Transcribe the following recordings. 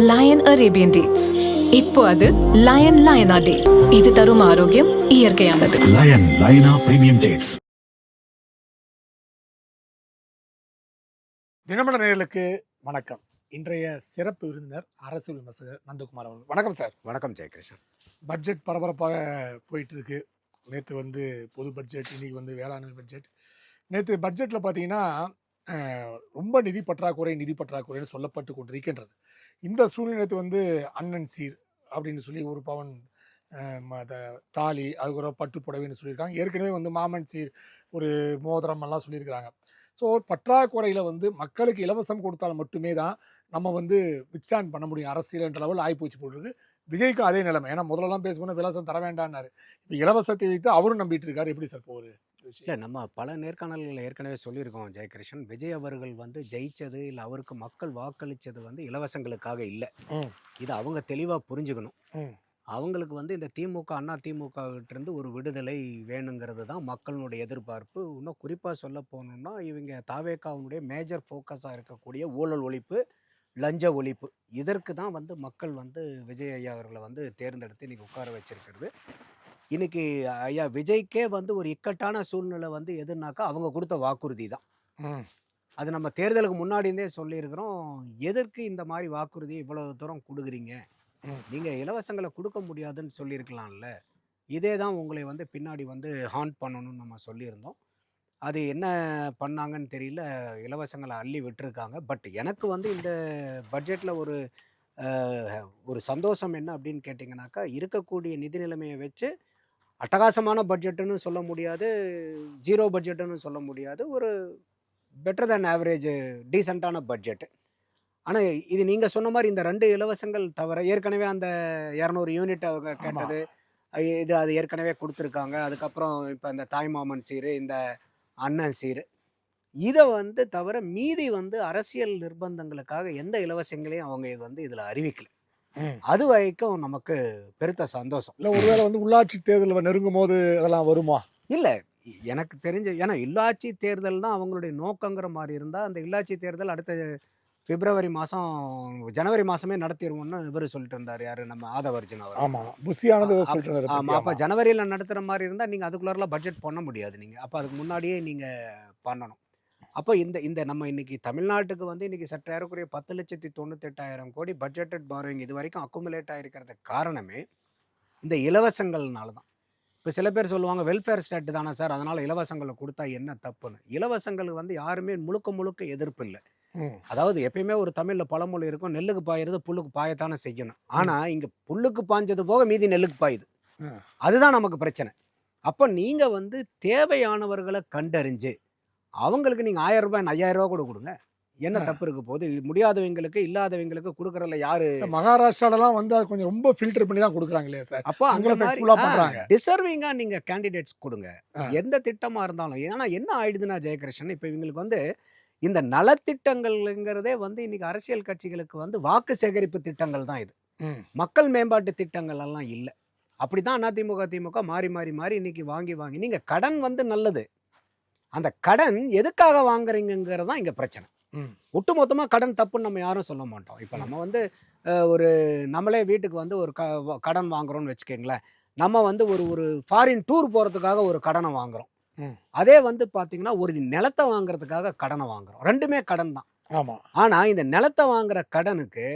Line Arabian dates. இப்போ அது line லயனா டே. இது தரும் ஆரோக்கியம் இயற்கையானது. லயன் லயனா பிரீமியம் டேட்ஸ். தினமலர் நேயர்களுக்கு வணக்கம். இன்றைய சிறப்பு விருந்தினர் அரசியல் விமர்சகர் நந்தகுமார் அவர்கள். வணக்கம் சார். வணக்கம் ஜெயகிருஷ்ணன். பட்ஜெட் பரபரப்பாக போயிட்டு இருக்கு. நேற்று பொது பட்ஜெட், இன்னைக்கு வேளாண் பட்ஜெட். நேற்று பட்ஜெட்டில் பார்த்தீங்கன்னா ரொம்ப நிதி பற்றாக்குறைன்னு சொல்லப்பட்டு கொண்டிருக்கின்றது. இந்த சூழ்நிலை அண்ணன் சீர் அப்படின்னு சொல்லி ஒரு பவன் தாலி, அதுக்கப்புறம் பட்டு புடவைன்னு சொல்லியிருக்காங்க. ஏற்கனவே மாமன் சீர் ஒரு மோதிரம் எல்லாம் சொல்லியிருக்கிறாங்க. ஸோ பற்றாக்குறையில் மக்களுக்கு இலவசம் கொடுத்தால் மட்டுமே தான் நம்ம வித்ஸ்டாண்ட் பண்ண முடியும் அரசியல் லெவல் ஆகிப்போச்சு போட்டுருக்கு. விஜய்க்கும் அதே நிலைமை. ஏன்னா முதல்லலாம் பேசும்போது இலவசம் தர வேண்டான்னாரு. இப்போ இலவசத்தை வைத்து அவரும் நம்பிட்டு இருக்காரு. எப்படி சார் போகுது? இல்லை, நம்ம பல நேர்காணல்கள் ஏற்கனவே சொல்லியிருக்கோம் ஜெயகிருஷ்ணன். விஜய் அவர்கள் ஜெயிச்சது இல்லை, அவருக்கு மக்கள் வாக்களித்தது இலவசங்களுக்காக இல்லை. இதை அவங்க தெளிவாக புரிஞ்சுக்கணும். அவங்களுக்கு இந்த திமுக அண்ணா திமுகவிட்டிருந்து ஒரு விடுதலை வேணுங்கிறது தான் மக்களுடைய எதிர்பார்ப்பு. இன்னும் குறிப்பாக சொல்ல போகணுன்னா, இவங்க தாவேக்காவுடைய மேஜர் ஃபோக்கஸாக இருக்கக்கூடிய ஊழல் ஒழிப்பு, லஞ்ச ஒழிப்பு, இதற்கு தான் மக்கள் விஜய் ஐயா அவர்களை தேர்ந்தெடுத்து இன்றைக்கி உட்கார வச்சிருக்கிறது. இன்னைக்கு ஐயா விஜய்க்கே ஒரு இக்கட்டான சூழ்நிலை எதுனாக்கா அவங்க கொடுத்த வாக்குறுதி தான். அது நம்ம தேர்தலுக்கு முன்னாடியே சொல்லியிருக்கிறோம். எதற்கு இந்த மாதிரி வாக்குறுதி இவ்வளவு தூரம் கொடுக்குறீங்க? நீங்கள் இலவசங்களை கொடுக்க முடியாதுன்னு சொல்லியிருக்கலாம்ல. இதே தான் உங்களை பின்னாடி ஹாண்ட் பண்ணணும்னு நம்ம சொல்லியிருந்தோம். அது என்ன பண்ணாங்கன்னு தெரியல. இலவசங்களை அள்ளி விட்டுருக்காங்க. பட் எனக்கு இந்த பட்ஜெட்டில் ஒரு சந்தோஷம் என்ன அப்படின்னு கேட்டிங்கனாக்கா, இருக்கக்கூடிய நிதி நிலைமையை வச்சு அட்டகாசமான பட்ஜெட்டுன்னு சொல்ல முடியாது, ஜீரோ பட்ஜெட்டுன்னு சொல்ல முடியாது, ஒரு பெட்டர் தேன் ஆவரேஜ் டீசெண்டான பட்ஜெட்டு. ஆனால் இது நீங்கள் சொன்ன மாதிரி இந்த 2 இலவசங்கள் தவிர ஏற்கனவே அந்த 200 யூனிட் அவங்க கேட்டது, அது ஏற்கனவே கொடுத்துருக்காங்க. அதுக்கப்புறம் இப்போ இந்த தாய்மாமன் சீர், இந்த அண்ணன் சீர், இதை தவிர மீதி அரசியல் நிர்பந்தங்களுக்காக எந்த இலவசங்களையும் அவங்க இதில் அறிவிக்கல. அது வரைக்கும் நமக்கு பெருத்த சந்தோஷம். இல்லை, ஒருவேளை உள்ளாட்சி தேர்தல் நெருங்கும் போது அதெல்லாம் வருமா? இல்லை, எனக்கு தெரிஞ்ச, ஏன்னா உள்ளாட்சி தேர்தல் தான் அவங்களுடைய நோக்கங்கிற மாதிரி இருந்தால், அந்த உள்ளாட்சி தேர்தல் அடுத்த பிப்ரவரி மாதம் ஜனவரி மாதமே நடத்திடுவோம்னு இவர் சொல்லிட்டு இருந்தார். யார்? நம்ம ஆதவர்ஜன் அவர். ஆமாம், புஷியானது சொல்லிட்டு. ஆமாம், அப்போ ஜனவரியில் நடத்துகிற மாதிரி இருந்தால் நீங்கள் அதுக்குள்ளாரெலாம் பட்ஜெட் பண்ண முடியாது. நீங்கள் அப்போ அதுக்கு முன்னாடியே நீங்கள் பண்ணணும். அப்போ இந்த நம்ம இன்னைக்கு தமிழ்நாட்டுக்கு இன்னைக்கு சற்று ஏறக்குறைய 10,98,000 கோடி பட்ஜெட்டட் பாரோயிங் இது வரைக்கும் அக்குமுலேட் ஆகிருக்கிறதுக்கு காரணமே இந்த இலவசங்கள்னால தான். இப்போ சில பேர் சொல்லுவாங்க, வெல்ஃபேர் ஸ்டேட் தானே சார், அதனால் இலவசங்களை கொடுத்தா என்ன தப்புன்னு. இலவசங்களுக்கு யாருமே முழுக்க எதிர்ப்பு இல்லை. அதாவது எப்பயுமே ஒரு தமிழில் பழமொழி இருக்கும், நெல்லுக்கு பாயிறது புல்லுக்கு பாயத்தானே செய்யணும். ஆனால் இங்கே புல்லுக்கு பாய்ஞ்சது போக மீதி நெல்லுக்கு பாயுது. அதுதான் நமக்கு பிரச்சனை. அப்போ நீங்கள் தேவையானவர்களை கண்டறிஞ்சு அவங்களுக்கு நீங்கள் 1000 ரூபாய் 5000 ரூபா கூட கொடுங்க. என்ன தப்பு இருக்கு போது? முடியாதவங்களுக்கு இல்லாதவங்களுக்கு கொடுக்கறதுல யாரு? மகாராஷ்டிராலாம் அது கொஞ்சம் ரொம்ப ஃபில்டர் பண்ணி தான் கொடுக்குறாங்க இல்லையா சார்? அப்போ அங்கே டிசர்விங்காக நீங்கள் கேண்டிடேட்ஸ் கொடுங்க, எந்த திட்டமாக இருந்தாலும். ஏன்னா என்ன ஆயிடுதுன்னா ஜெயகிருஷ்ணன், இப்போ இவங்களுக்கு இந்த நலத்திட்டங்கள்ங்கிறதே இன்னைக்கு அரசியல் கட்சிகளுக்கு வாக்கு சேகரிப்பு திட்டங்கள் தான் இது. மக்கள் மேம்பாட்டு திட்டங்கள் எல்லாம் இல்லை. அப்படிதான் அதிமுக திமுக மாறி மாறி மாறி இன்னைக்கு வாங்கி நீங்கள் கடன் நல்லது. அந்த கடன் எதுக்காக வாங்குறீங்கிறது தான் இங்கே பிரச்சனை. ஒட்டுமொத்தமாக கடன் தப்புன்னு நம்ம யாரும் சொல்ல மாட்டோம். இப்போ நம்ம ஒரு நம்மளே வீட்டுக்கு ஒரு கடன் வாங்குறோம்னு வச்சுக்கோங்களேன். நம்ம ஒரு ஃபாரின் டூர் போகிறதுக்காக ஒரு கடனை வாங்குறோம். அதே பார்த்தீங்கன்னா ஒரு நிலத்தை வாங்குறதுக்காக கடனை வாங்குறோம். ரெண்டுமே கடன் தான். ஆமாம். ஆனால் இந்த நிலத்தை வாங்குற கடனுக்கு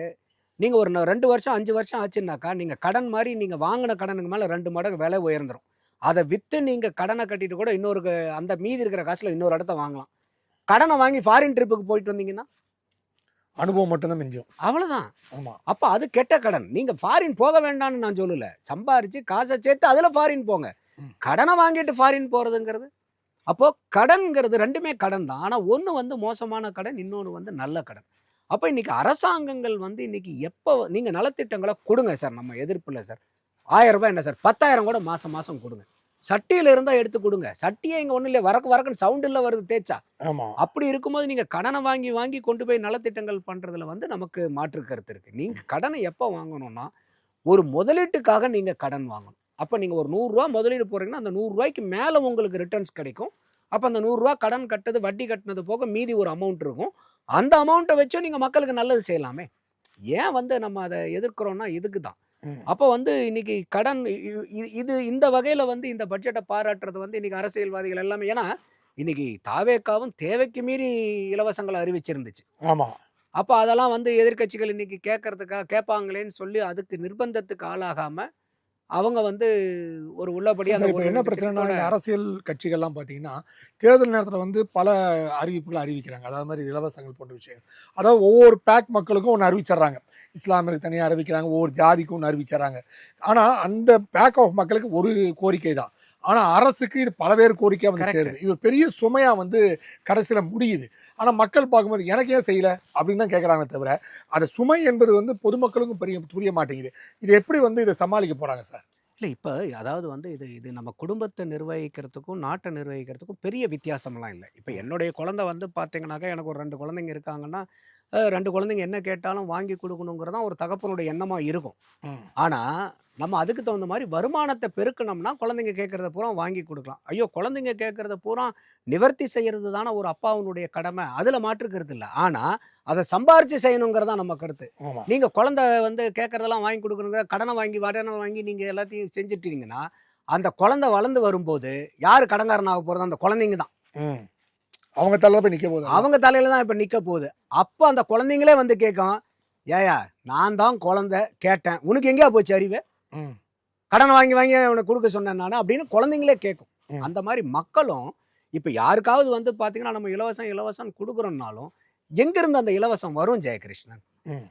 நீங்கள் ஒரு 2 வருஷம் 5 வருஷம் ஆச்சுன்னாக்கா, நீங்கள் கடன் மாதிரி நீங்கள் வாங்கின கடனுக்கு மேலே 2 மடங்கு விலை உயர்ந்துடும். அதை விற்று நீங்கள் கடனை கட்டிட்டு கூட இன்னொரு அந்த மீதி இருக்கிற காசில் இன்னொரு இடத்த வாங்கலாம். கடனை வாங்கி ஃபாரின் ட்ரிப்புக்கு போயிட்டு வந்தீங்கன்னா அனுபவம் மட்டும்தான் மிஞ்சும். அவ்வளோதான். ஆமாம். அப்போ அது கெட்ட கடன். நீங்கள் ஃபாரின் போக வேண்டாம்னு நான் சொல்லலை. சம்பாரித்து காசை சேர்த்து அதில் ஃபாரின் போங்க. கடனை வாங்கிட்டு ஃபாரின் போகிறதுங்கிறது, அப்போது கடன்கிறது ரெண்டுமே கடன் தான். ஆனால் ஒன்று மோசமான கடன், இன்னொன்று நல்ல கடன். அப்போ இன்றைக்கி அரசாங்கங்கள் இன்றைக்கி எப்போ நீங்கள் நலத்திட்டங்களை கொடுங்க சார், நம்ம எதிர்ப்பில்லை சார். 1000 ரூபாய் என்ன சார், 10,000 கூட மாதம் கொடுங்க. சட்டியில் இருந்தால் எடுத்து கொடுங்க. சட்டியே இங்கே ஒன்றும் இல்லை, வரக்குன்னு சவுண்ட் இல்லை வருது தேய்ச்சா. ஆமாம். அப்படி இருக்கும்போது நீங்கள் கடனை வாங்கி கொண்டு போய் நலத்திட்டங்கள் பண்ணுறதுல நமக்கு மாற்று கருத்து இருக்குது. நீங்கள் கடனை எப்போ வாங்கணும்னா ஒரு முதலீட்டுக்காக நீங்கள் கடன் வாங்கணும். அப்போ நீங்கள் ஒரு 100 ரூபா முதலீடு போகிறீங்கன்னா அந்த 100 ரூபாய்க்கு மேலே உங்களுக்கு ரிட்டர்ன்ஸ் கிடைக்கும். அப்போ அந்த 100 ரூபா கடன் கட்டது வட்டி கட்டினது போக மீதி ஒரு அமௌண்ட் இருக்கும். அந்த அமௌண்ட்டை வச்சு நீங்கள் மக்களுக்கு நல்லது செய்யலாமே. ஏன் வந்து நம்ம அதை எதிர்க்கிறோம்னா இதுக்கு தான். ம். அப்போ வந்து இன்னைக்கு கடன் இது இந்த வகையில வந்து இந்த பட்ஜெட்டை பாராட்டுறது வந்து இன்னைக்கு அரசியல்வாதிகள் எல்லாமே, ஏன்னா இன்னைக்கு தாவேக்காவும் தேவைக்கு மீறி இலவசங்களை அறிவிச்சிருந்துச்சு. ஆமா. அப்போ அதெல்லாம் வந்து எதிர்க்கட்சிகள் இன்னைக்கு கேட்பாங்களேன்னு சொல்லி அதுக்கு நிர்பந்தத்துக்கு ஆளாகாம அவங்க வந்து ஒரு உள்ளபடி அந்த சார், இப்ப ஒரு என்ன 2 பிரச்சனைனா, திட்டத்தோட இந்த அரசியல் கட்சிகள்லாம் பார்த்தீங்கன்னா, தேர்தல் நேரத்துல வந்து பல அறிவிப்புகள அறிவிக்கிறாங்க. அதாவது மாரி இலவசங்கள் போன்ற விஷயம். அதாவது ஒவ்வொரு பேக் மக்களுக்கும் ஒண்ணு அறிவிச்சர்றாங்க. இஸ்லாமியருக்கு தனியா அறிவிக்கிறாங்க. ஒவ்வொரு ஜாதிக்கும் ஒண்ணு அறிவிச்சர்றாங்க. ஆனா, அந்த பேக் ஆஃப் மக்களுக்கு ஒரு கோரிக்கை தான். ஆனா, அரசுக்கு இது பலவேறு கோரிக்கையா வந்து கரெக்ட். சேருது. இது ஒரு பெரிய சுமையா வந்து கடைசியில முடியுது. ஆனா, மக்கள் பார்க்கும்போது எனக்கு ஏன் செய்யல? அப்படின்னு தான் கேட்கறாங்களே தவிர, அந்த சுமை என்பது வந்து பொதுமக்களுக்கும் புரிய மாட்டேங்குது. இது எப்படி வந்து இத சமாளிக்க போறாங்க சார்? இல்ல இப்ப அதாவது வந்து இது இது நம்ம குடும்பத்தை நிர்வகிக்கிறதுக்கும், நாட்டை நிர்வகிக்கிறதுக்கும் பெரிய வித்தியாசம்லாம் இல்ல. இப்ப ம். என்னுடைய குழந்தை வந்து பார்த்தீங்கன்னாக்கா, எனக்கு ஒரு 2 குழந்தைங்க இருக்காங்கன்னா, 2 குழந்தைங்க என்ன கேட்டாலும் வாங்கி குடுக்கணுங்கிறது தான் ஒரு தகப்பனுடைய எண்ணமா இருக்கும். ம். ஆனா, நம்ம அதுக்கு தகுந்த மாரி வருமானத்த பெருக்குனோம்னா, குழந்தைங்க கேட்கிறத பூரா வாங்கி குடுக்கலாம். ஐயோ! குழந்தைங்க கேட்கிறத பூரா நிவர்த்தி செய்யறது தான ஒரு அப்பாவினுடைய கடமை. அதுல மாற்று கருத்து இல்ல. ஆனா, அத சம்பாரிச்சு செய்யணுங்கிறது தான் நம்ம கருத்து. ஆமா. நீங்க குழந்தை வந்து கேட்கறதெல்லாம் வாங்கி குடுக்கணுங்க, கடன வாங்கி நீங்க எல்லாத்தையும் செஞ்சுட்டீங்கன்னா, அந்த குழந்தை வளர்ந்து வரும்போது, யாரு கடன்காரன் ஆக போறது? அந்த குழந்தைங்க தான். ம். அவங்க தலையில போய் நிக்க போகுது. அவங்க தலையில தான் இப்ப நிக்க போகுது. அப்ப அந்த குழந்தைங்களே வந்து கேட்கும், "ஏய்யா, நான் தான் குழந்தை கேட்டேன். உனக்கு எங்கேயா போச்சு அறிவு? ம். கடன் வாங்கி உனக்கு குடுக்க சொன்னேன் நானு." அப்படின்னு குழந்தைங்களே கேட்கும். ம். அந்த மாரி மக்களும் இப்ப யாருக்காவது வந்து பார்த்தீங்கன்னா, நம்ம இலவசம்னு குடுக்குறோம்னாலும், எங்கிருந்து அந்த இலவசம் வரும் ஜெயகிருஷ்ணன்? ம்.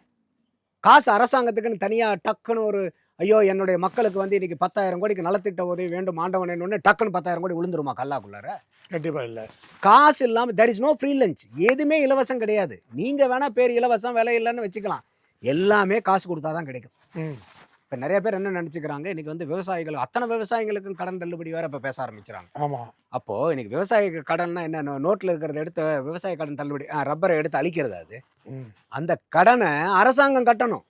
காசு அரசாங்கத்துக்குன்னு தனியா டக்குன்னு ஒரு ஐயோ! என்னுடைய மக்களுக்கு வந்து இன்னைக்கு 10,000 கோடிக்கு நலத்திட்ட உதவி வேண்டும் ஆண்டவனேன்னொன்னே டக்குன்னு 10,000 கோடி விழுந்துருமா கல்லாக்குள்ளார? கண்டிப்பா இல்ல. காசு இல்லாம there is no free lunch. எதுவுமே இலவசம் கிடையாது. நீங்க வேணா பேர் இலவசம், விலை இல்லன்னு வச்சுக்கலாம். எல்லாமே காசு குடுத்தா தான் கிடைக்கும். ம். இப்ப நெறைய பேர் என்ன நெனச்சுக்கிறாங்க, இன்னைக்கு வந்து விவசாயிகள் அத்தனை விவசாயிகளுக்கும் கடன் தள்ளுபடி வேற இப்ப பேச ஆரம்பிச்சுறாங்க. ஆமா. அப்போ இன்னைக்கு விவசாய கடன்னா என்ன? நோட்ல இருக்கிறத எடுத்து விவசாய கடன் தள்ளுபடி ரப்பர எடுத்து அழிக்கிறதா அது? ம். அந்த கடன அரசாங்கம் கட்டணும்.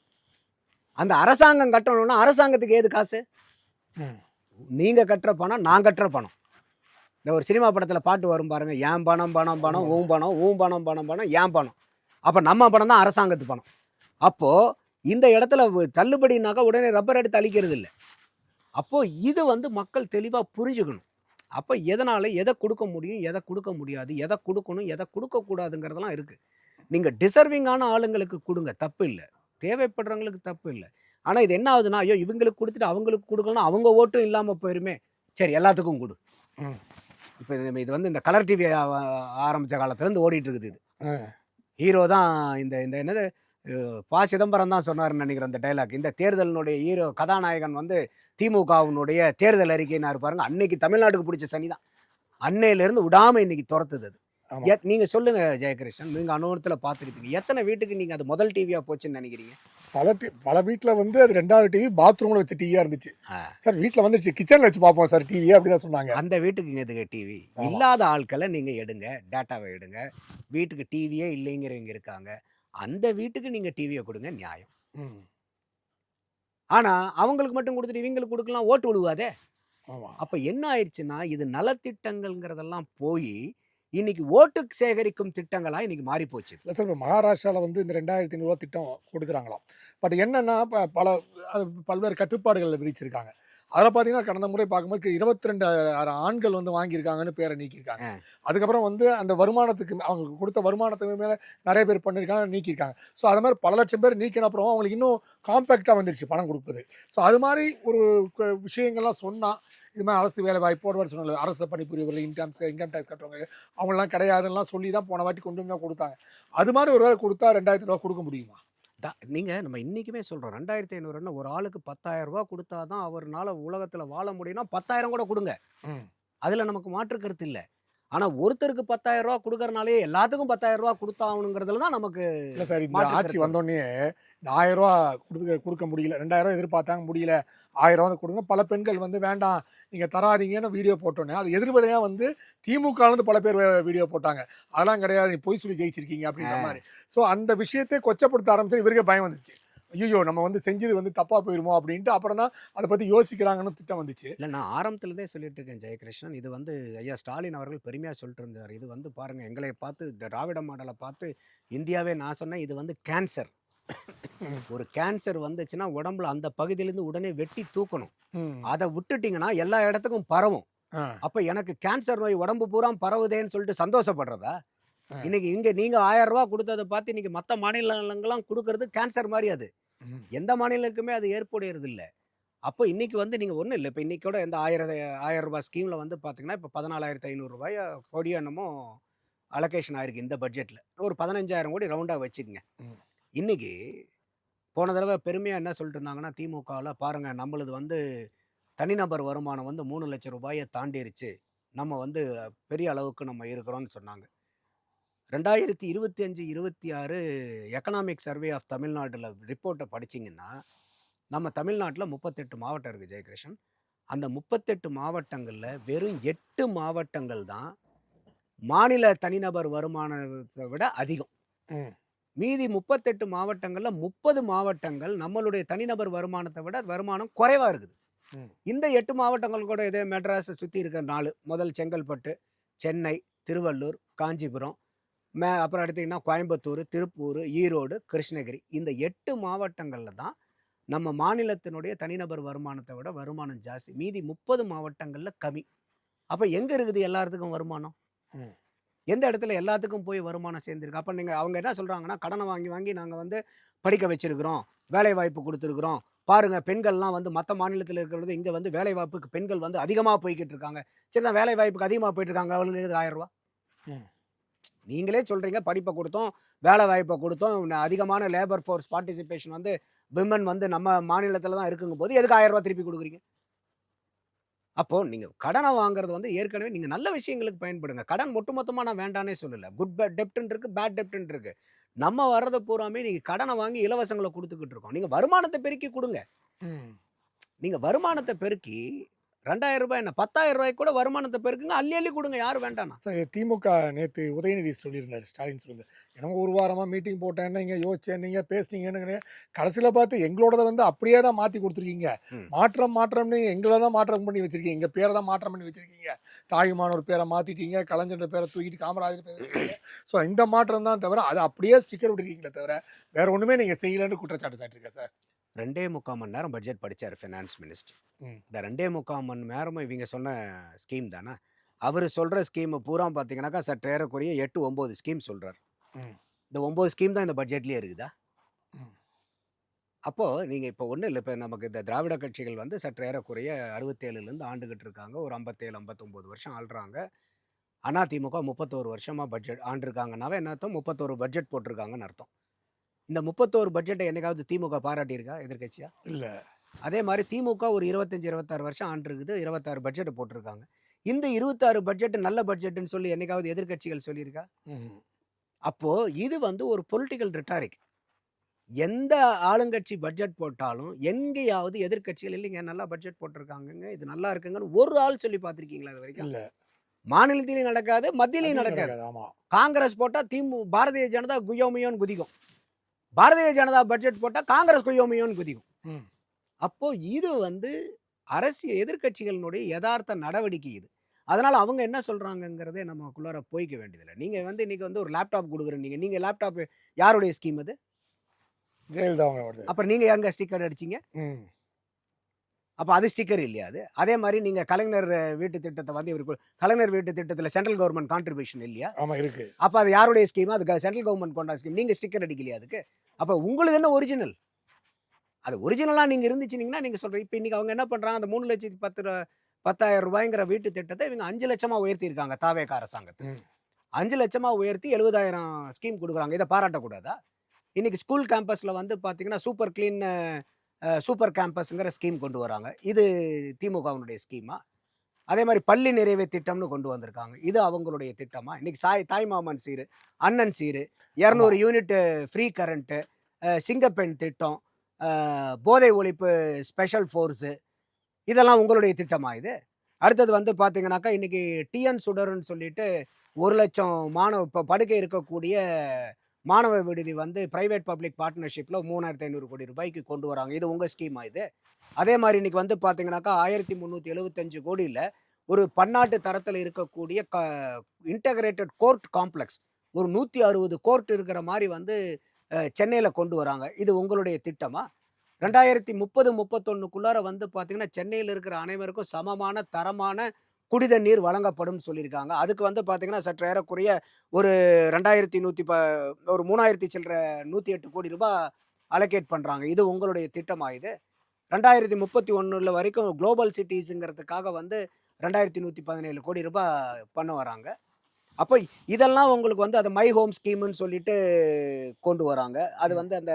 அந்த அரசாங்கம் கட்டணும்னா அரசாங்கத்துக்கு ஏது காசு? ம். நீங்க கட்டுற பணம், நான் கட்டுற பணம். இந்த ஒரு சினிமா படத்துல பாட்டு வரும் பாருங்க. என் பணம், பணம், பணம், உன் பணம், உன் பணம், பணம், பணம், என் பணம். அப்ப நம்ம பணம் தான் அரசாங்கத்து பணம். அப்போ இந்த இடத்துல தள்ளுபடினாக்கா உடனே ரப்பர் எடுத்து அழிக்கிறது இல்ல. அப்போ இது வந்து மக்கள் தெளிவா புரிஞ்சுக்கணும். அப்ப எதனால எதை கொடுக்க முடியும், எதை கொடுக்க முடியாது, எதை கொடுக்கணும், எதை கொடுக்கக்கூடாதுங்கிறதெல்லாம் இருக்கு. நீங்க டிசர்விங்கான ஆளுங்களுக்கு கொடுங்க, தப்பு இல்ல. தேவைப்படுறவங்களுக்கு தப்பு இல்ல. ஆனா இது என்ன ஆகுதுன்னா, ஐயோ இவங்களுக்கு கொடுத்துட்டு அவங்களுக்கு கொடுக்கலன்னா அவங்க ஓட்டும் இல்லாம போயிருமே. சரி எல்லாத்துக்கும் கொடு. ம். இப்ப இது வந்து இந்த கலர் டிவி ஆரம்பிச்ச காலத்துல இருந்து ஓடிட்டு இருக்குது இது. ம். ஹீரோ தான் இந்த இந்த என்னது ப. சிதம்பரம் தான் சொன்னாருன்னு நினைக்கிறேன் அந்த டைலாக். இந்த தேர்தலினுடைய ஹீரோ கதாநாயகன் வந்து திமுகவினுடைய தேர்தல் அறிக்கைனாரு பாருங்க. அன்னைக்கு தமிழ்நாட்டுக்கு பிடிச்ச சனி தான். அன்னையிலிருந்து விடாம இன்னைக்கு துரத்துது அது. ஆமா. நீங்க சொல்லுங்க ஜெயகிருஷ்ணன், நீங்க அனுபவத்துல பார்த்துருப்பீங்க. எத்தனை வீட்டுக்கு நீங்க அது முதல் டிவியா போச்சுன்னு நினைக்கிறீங்க? பல வீட்ல வந்து அது 2வது டிவி பாத்ரூம்ல வச்ச டிவியா இருந்துச்சு. ஆ. சார் வீட்ல வந்துருச்சு. கிச்சன்ல வச்சு பார்ப்போம் சார் டிவி அப்படிதான் சொன்னாங்க. அந்த வீட்டுக்கு எதுக்கு டிவி? ஆமா. இல்லாத ஆட்களை நீங்க எடுங்க, டேட்டாவை எடுங்க. வீட்டுக்கு டிவியே இல்லைங்கிறவங்க இருக்காங்க. அந்த வீட்டுக்கு நீங்க டிவியை கொடுங்க, நியாயம். ம். ஆனா அவங்களுக்கு மட்டும் கொடுத்துட்டு இவங்களுக்கு கொடுக்கலாம், ஓட்டு விழுவாதே. ஆமா. அப்ப என்ன ஆயிடுச்சுன்னா, இது நலத்திட்டங்கள்ங்கிறதெல்லாம் போய் இன்னைக்கு ஓட்டு சேகரிக்கும் திட்டங்களா இன்னைக்கு மாறி போச்சு. இல்ல சார், இப்ப மகாராஷ்டிரால வந்து இந்த 2,500 திட்டம் குடுக்குறாங்களாம். பட் என்னன்னா, அது பல்வேறு கட்டுப்பாடுகள் விதிச்சிருக்காங்க. அதில பார்த்தீங்கன்னா, கடந்த முறை பார்க்கும்போது 22,000 ஆண்கள் வந்து வாங்கியிருக்காங்கன்னு பேர நீக்கியிருக்காங்க. ஆ. அதுக்கப்புறம் வந்து அந்த வருமானத்துக்கு அவங்களுக்கு குடுத்த வருமானத்துக்கு மேல நெறைய பேர் பண்ணியிருக்காங்க, நீக்கியிருக்காங்க. ஸோ அது மாரி பல லட்சம் பேர் நீக்கின அப்புறம் அவங்களுக்கு இன்னும் காம்பேக்ட்டா வந்துருச்சு பணம் குடுப்பது. ஸோ அது மாரி ஒரு விஷயங்கள்லாம் சொன்னா, இது மாரி அரசு வேலை வாய்ப்பு போடுவார் சொன்னாங்க. அரசுல பணிபுரியவர்கள், இன்கம் டேக்ஸ் கட்டுறவங்க அவங்கலாம் கிடையாதுன்னுலாம் சொல்லி தான் போன வாட்டி கொண்டு வந்து குடுத்தாங்க. அது மாரி ஒரு வேளை குடுத்தா ரூ. 2,000 குடுக்க முடியுமா? நீங்க நம்ம இன்னைக்குமே சொல்றோம். 2,500 ஒரு ஆளுக்கு ரூ. 10,000 கொடுத்தா தான் அவர்னால உலகத்துல வாழ முடியும்னா 10,000 கூட கொடுங்க. ம். அதுல நமக்கு மாற்று கருத்து இல்ல. ஆனா ஒருத்தருக்கு ரூ. 10,000 கொடுக்கறனாலே எல்லாத்துக்கும் ரூ. 10,000 கொடுத்தாகணுங்கிறதுல தான் நமக்கு இல்ல சார், இந்த மாற்று ஆட்சி கருத்து வரும். வந்தோனே இந்த ரூ. 1,000 குடுக்க முடியல. ரூ. 2,000 எதிர்பார்த்தாங்க முடியல. ரூ. 1,000 வந்து குடுங்க. பல பெண்கள் வந்து வேண்டாம் நீங்க தராதீங்கன்னு வீடியோ போட்டோனே, அது எதிர்வினையா வந்து திமுகலேருந்து பல பேர் வீடியோ போட்டாங்க. அதெல்லாம் கிடையாது, நீ பொய் சொல்லி ஜெயிச்சிருக்கீங்க அப்படின்ற மாரி. ஸோ அந்த விஷயத்தை கொச்சப்படுத்த ஆரம்பிச்சு இவருக்கே பயம் வந்துச்சு. ஐய்யயோ! நம்ம வந்து செஞ்சது வந்து தப்பா போயிருமோ அப்படின்ட்டு அப்புறம் தான் அத பத்தி யோசிக்கிறாங்கன்னு திட்டம் வந்துச்சு. இல்ல நான் ஆரம்பத்துல இருந்தே சொல்லிட்டு இருக்கேன் ஜெயகிருஷ்ணன். இது வந்து ஐயா ஸ்டாலின் அவர்கள் பெருமையா சொல்லிட்டு இருந்தாரு. இது வந்து பாருங்க எங்களை பார்த்து திராவிட மாடலை பார்த்து இந்தியாவே நான் சொன்னேன் இது வந்து கேன்சர். ஒரு கேன்சர் வந்துச்சுன்னா உடம்புல அந்த பகுதியிலேருந்து உடனே வெட்டி தூக்கணும். ம். அதை விட்டுட்டீங்கன்னா எல்லா இடத்துக்கும் பரவும். ஆ. அப்ப எனக்கு கேன்சர் நோய் உடம்பு பூரா பரவுதேன்னு சொல்லிட்டு சந்தோஷப்படுறதா? ஆ. இன்னைக்கு இங்க நீங்க 1000 ரூபாய் கொடுத்ததை பார்த்து இன்னைக்கு மற்ற மாநிலங்கள்லாம் கொடுக்கறது கேன்சர் மாதிரி. அது ம். எந்த மாநிலத்துக்குமே அது ஏற்புடையது இல்ல. அப்போ இன்னைக்கு வந்து நீங்க ஒண்ணும் இல்ல. இப்ப இன்னைக்கோட இந்த 1000 ரூபாய் ஸ்கீம்ல வந்து பாத்தீங்கன்னா இப்ப 14,500 ரூபாய் கோடியோ என்னமோ அலோகேஷன் ஆயிருக்கு இந்த பட்ஜெட்ல. ஒரு 15,000 கோடி ரவுண்டா வச்சுக்கங்க. ம். இன்னைக்கு போன தடவை பெருமையா என்ன சொல்லிட்டு இருந்தாங்கன்னா, திமுகவுல பாருங்க நம்மளுது வந்து தனிநபர் வருமானம் வந்து 3 லட்சம் ரூபாய தாண்டிருச்சு. நம்ம வந்து பெரிய அளவுக்கு நம்ம இருக்கிறோம்னு சொன்னாங்க. 2025, 26 எக்கனாமிக் சர்வே ஆஃப் தமிழ்நாடுல ரிப்போர்ட்ட படிச்சீங்கன்னா, நம்ம தமிழ்நாட்டுல 38 மாவட்டம் இருக்கு ஜெயகிருஷ்ணன். அந்த 38 மாவட்டங்கள்ல வெறும் 8 மாவட்டங்கள் தான் மாநில தனிநபர் வருமானத்தை விட அதிகம். ம். மீதி 38 மாவட்டங்கள்ல 30 மாவட்டங்கள் நம்மளுடைய தனிநபர் வருமானத்தை விட வருமானம் குறைவா இருக்குது. ம். இந்த 8 மாவட்டங்கள் கூட இதே மெட்ராஸை சுற்றி இருக்கிற 4 முதல் செங்கல்பட்டு, சென்னை, திருவள்ளூர், காஞ்சிபுரம், அப்புறம் எடுத்தீங்கன்னா கோயம்புத்தூர், திருப்பூர், ஈரோடு, கிருஷ்ணகிரி. இந்த 8 மாவட்டங்கள்ல தான் நம்ம மாநிலத்தினுடைய தனிநபர் வருமானத்தை விட வருமானம் ஜாஸ்தி. மீதி 30 மாவட்டங்கள்ல கம்மி. அப்ப எங்க இருக்குது எல்லாத்துக்கும் வருமானம்? ம். எந்த இடத்துல எல்லாத்துக்கும் போய் வருமானம் சேர்ந்துருக்கு? அப்ப நீங்க அவங்க என்ன சொல்றாங்கன்னா, கடனை வாங்கி வாங்கி நாங்க வந்து படிக்க வச்சிருக்கிறோம், வேலை வாய்ப்பு கொடுத்துருக்குறோம். பாருங்க பெண்கள்லாம் வந்து மற்ற மாநிலத்தில் இருக்கிறது இங்க வந்து வேலை வாய்ப்புக்கு பெண்கள் வந்து அதிகமா போய்கிட்டு இருக்காங்க. சரி தான் வேலை வாய்ப்புக்கு அதிகமா போயிட்டு இருக்காங்க. அவங்களுக்கு 1000 ரூபாய். ம். நீங்களே சொல்றீங்க படிப்பை கொடுத்தோம், வேலை வாய்ப்பை கொடுத்தோம், அதிகமான லேபர் ஃபோர்ஸ் பார்ட்டிசிபேஷன் வந்து விமன் வந்து நம்ம மாநிலத்தில் தான் இருக்குங்க போது எதுக்கு 1000 ரூபாய் திருப்பி கொடுக்குறீங்க? அப்போ நீங்க கடனை வாங்குறது வந்து ஏற்கனவே நீங்க நல்ல விஷயங்களுக்கு பயன்படுங்க. கடன் ஒட்டுமொத்தமா நான் வேண்டானே சொல்லல. குட் டெப்ட்ன்னு இருக்கு, பேட் டெப்ட்ன்னு இருக்கு. நம்ம வர்றத பூராமே நீங்க கடனை வாங்கி இலவசங்களை கொடுத்துக்கிட்டு இருக்கோம். நீங்க வருமானத்தை பெருக்கி கொடுங்க. ம். நீங்க வருமானத்தை பெருக்கி 2000 ரூபாய் என்ன 10,000 ரூபாய்க்கு கூட வருமானத்தை பெருக்குங்க. அள்ளி அள்ளி கொடுங்க. யாரும் வேண்டானா? சார் திமுக நேற்று உதயநிதி சொல்லியிருந்தார், ஸ்டாலின் சொல்லியிருந்தார், என்னமோ ஒரு வாரமாக மீட்டிங் போட்டேன்னு நீங்கள் யோசிச்சேன், நீங்கள் பேசுனீங்கன்னு கடைசியில் பார்த்து எங்களோடத வந்து அப்படியே தான் மாற்றி கொடுத்துருக்கீங்க. ம். மாற்றம்னு எங்களை தான் மாற்றம் பண்ணி வச்சிருக்கீங்க, எங்கள் பேரை தான் மாற்றம் பண்ணி வச்சிருக்கீங்க. தாயுமானோர் பேரை மாற்றிட்டீங்க, கலைஞர் பேரை தூக்கிட்டு காமராஜர் பேரை வச்சுருக்கீங்க. ஸோ இந்த மாற்றம் தான் தவிர அதை அப்படியே ஸ்டிக்கர் விட்டுருக்கீங்களே தவிர வேற ஒன்றுமே நீங்கள் செய்யலைன்னு குற்றச்சாட்டு சாட்டிருக்கேன் சார். 2.25 மணி நேரம் பட்ஜெட் படிச்சாரு ஃபினான்ஸ் மினிஸ்டர். ம். இந்த 2.25 மணி நேரமும் இவங்க சொன்ன ஸ்கீம் தானே. அவர் சொல்ற ஸ்கீம் பூரா பார்த்தீங்கன்னாக்கா சற்று ஏறக்குறைய 8, 9 ஸ்கீம் சொல்றாரு. ம். இந்த 9 ஸ்கீம் தான் இந்த பட்ஜெட்லயே இருக்குதா? ம். அப்போ நீங்க இப்போ ஒன்றும் இல்லை. இப்போ நமக்கு இந்த திராவிட கட்சிகள் வந்து சற்று ஏறக்குறைய 67லேருந்து ஆண்டுகிட்டு இருக்காங்க. ஒரு 57, 59 வருஷம் ஆள்றாங்க. அதிமுக 31 வருஷமா பட்ஜெட் ஆண்டிருக்காங்கன்னாவே என்ன அர்த்தம்? 31 பட்ஜெட் போட்டிருக்காங்கன்னு அர்த்தம். இந்த 31 பட்ஜெட்டை என்னைக்காவது திமுக பாராட்டியிருக்கா எதிர்க்கட்சியா? இல்லை. அதே மாதிரி திமுக ஒரு 25, 26 வருஷம் ஆண்டிருக்குது. 26 பட்ஜெட் போட்டிருக்காங்க. இந்த 26 பட்ஜெட் நல்ல பட்ஜெட்னு சொல்லி என்னைக்காவது எதிர்க்கட்சிகள் சொல்லியிருக்கா? ம். அப்போ இது வந்து ஒரு பொலிட்டிக்கல் ரெட்டாரிக். எந்த ஆளுங்கட்சி பட்ஜெட் போட்டாலும் எங்கேயாவது எதிர்க்கட்சிகள் இல்லைங்க நல்லா பட்ஜெட் போட்டிருக்காங்கங்க, இது நல்லா இருக்குங்கன்னு ஒரு ஆள் சொல்லி பார்த்துருக்கீங்களா இது வரைக்கும்? இல்லை. மாநிலத்திலையும் நடக்காது, மத்தியிலையும் நடக்காது. ஆமாம். காங்கிரஸ் போட்டா பாரதிய ஜனதா குயோமியோன்னு குதிக்கும். பாரதிய ஜனதா பட்ஜெட் போட்டா காங்கிரஸ் குயோமியோன்னு குதிக்கும். ம். அப்போ இது வந்து அரசியல் எதிர்க்கட்சிகளினுடைய யதார்த்த நடவடிக்கை இது. அதனால அவங்க என்ன சொல்றாங்கங்கிறதே நமக்குள்ளார போய்க்க வேண்டியதில்லை. நீங்க வந்து இன்னைக்கு வந்து ஒரு லேப்டாப் கொடுக்குறீங்க. நீங்க லேப்டாப் யாருடைய ஸ்கீம் அது? ஜெயலலிதா அவங்களோட. அப்புறம் நீங்க எங்க ஸ்டிக்கர் அடிச்சீங்க? ம். அப்போ அது ஸ்டிக்கர் இல்லையா அது? அதே மாதிரி நீங்க கலைஞர் வீட்டு திட்டத்தை வந்து இவருக்கு கலைஞர் வீட்டு திட்டத்தில் சென்ட்ரல் கவர்மெண்ட் கான்ட்ரிபியூஷன் இல்லையா? ஆமாம் இருக்கு. அப்போ அது யாருடைய ஸ்கீம்? அது சென்ட்ரல் கவர்மெண்ட் கொண்ட ஸ்கீம். நீங்க ஸ்டிக்கர் அடிக்கலையா அதுக்கு? அப்போ உங்களுக்கு என்ன ஒரிஜினல்? அது ஒரிஜினலாக நீங்கள் இருந்துச்சுனீங்கன்னா நீங்கள் சொல்கிறீங்க. இப்போ இன்றைக்கி அவங்க என்ன பண்ணுறாங்க, அந்த 3,10,10,000 ரூபாய்ங்கிற வீட்டு திட்டத்தை இவங்க 5 லட்சமாக உயர்த்தியிருக்காங்க தாவேக அரசாங்கத்துக்கு. ம். 5 லட்சமாக உயர்த்தி 70,000 ஸ்கீம் கொடுக்குறாங்க. இதை பாராட்டக்கூடாதா? இன்றைக்கி ஸ்கூல் கேம்பஸில் வந்து பார்த்தீங்கன்னா சூப்பர் க்ளீன் சூப்பர் கேம்பஸுங்கிற ஸ்கீம் கொண்டு வராங்க. இது திமுகவினுடைய ஸ்கீமா? அதே மாதிரி பள்ளி நிறைவு திட்டம்னு கொண்டு வந்திருக்காங்க. இது அவங்களுடைய திட்டமா? இன்னைக்கு தாய்மாமன் சீரு, அண்ணன் சீரு, 200 யூனிட் ஃப்ரீ கரண்ட்டு, சிங்கப்பெண் திட்டம், போதை ஒழிப்பு ஸ்பெஷல் ஃபோர்ஸு, இதெல்லாம் உங்களுடைய திட்டமா இது? அடுத்தது வந்து பார்த்தீங்கன்னாக்கா இன்னைக்கு டிஎன் சுடர்ன்னு சொல்லிட்டு 1 லட்சம் இப்போ படுக்கை இருக்கக்கூடிய மாணவ விடுதி வந்து பிரைவேட் பப்ளிக் பார்ட்னர்ஷிப்பில் 3,500 கோடி ரூபாய்க்கு கொண்டு வராங்க. இது உங்கள் ஸ்கீமா இது? அதே மாதிரி இன்னைக்கு வந்து பார்த்தீங்கன்னாக்கா 1,375 கோடியில் ஒரு பன்னாட்டு தரத்தில் இருக்கக்கூடிய இன்டகிரேட்டட் கோர்ட் காம்ப்ளெக்ஸ், ஒரு 160 கோர்ட் இருக்கிற மாதிரி வந்து சென்னையில் கொண்டு வராங்க. இது உங்களுடைய திட்டமா? 2030-31க்குள்ளார வந்து பார்த்தீங்கன்னா சென்னையில் இருக்கிற அனைவருக்கும் சமமான தரமான குடித நீர் வழங்கப்படும் சொல்லியிருக்காங்க. அதுக்கு வந்து பார்த்தீங்கன்னா சற்று ஏறக்குறைய ஒரு 2100 ஒரு 3000 சில்லற 108 கோடி ரூபாய் அலோகேட் பண்ணுறாங்க. இது உங்களுடைய திட்டமா இது? 2031 வரைக்கும் குளோபல் சிட்டிஸுங்கிறதுக்காக வந்து 2117 கோடி ரூபாய் பண்ண வராங்க. அப்போ இதெல்லாம் உங்களுக்கு வந்து அது மை ஹோம் ஸ்கீம்னு சொல்லிட்டு கொண்டு வராங்க. அது வந்து அந்த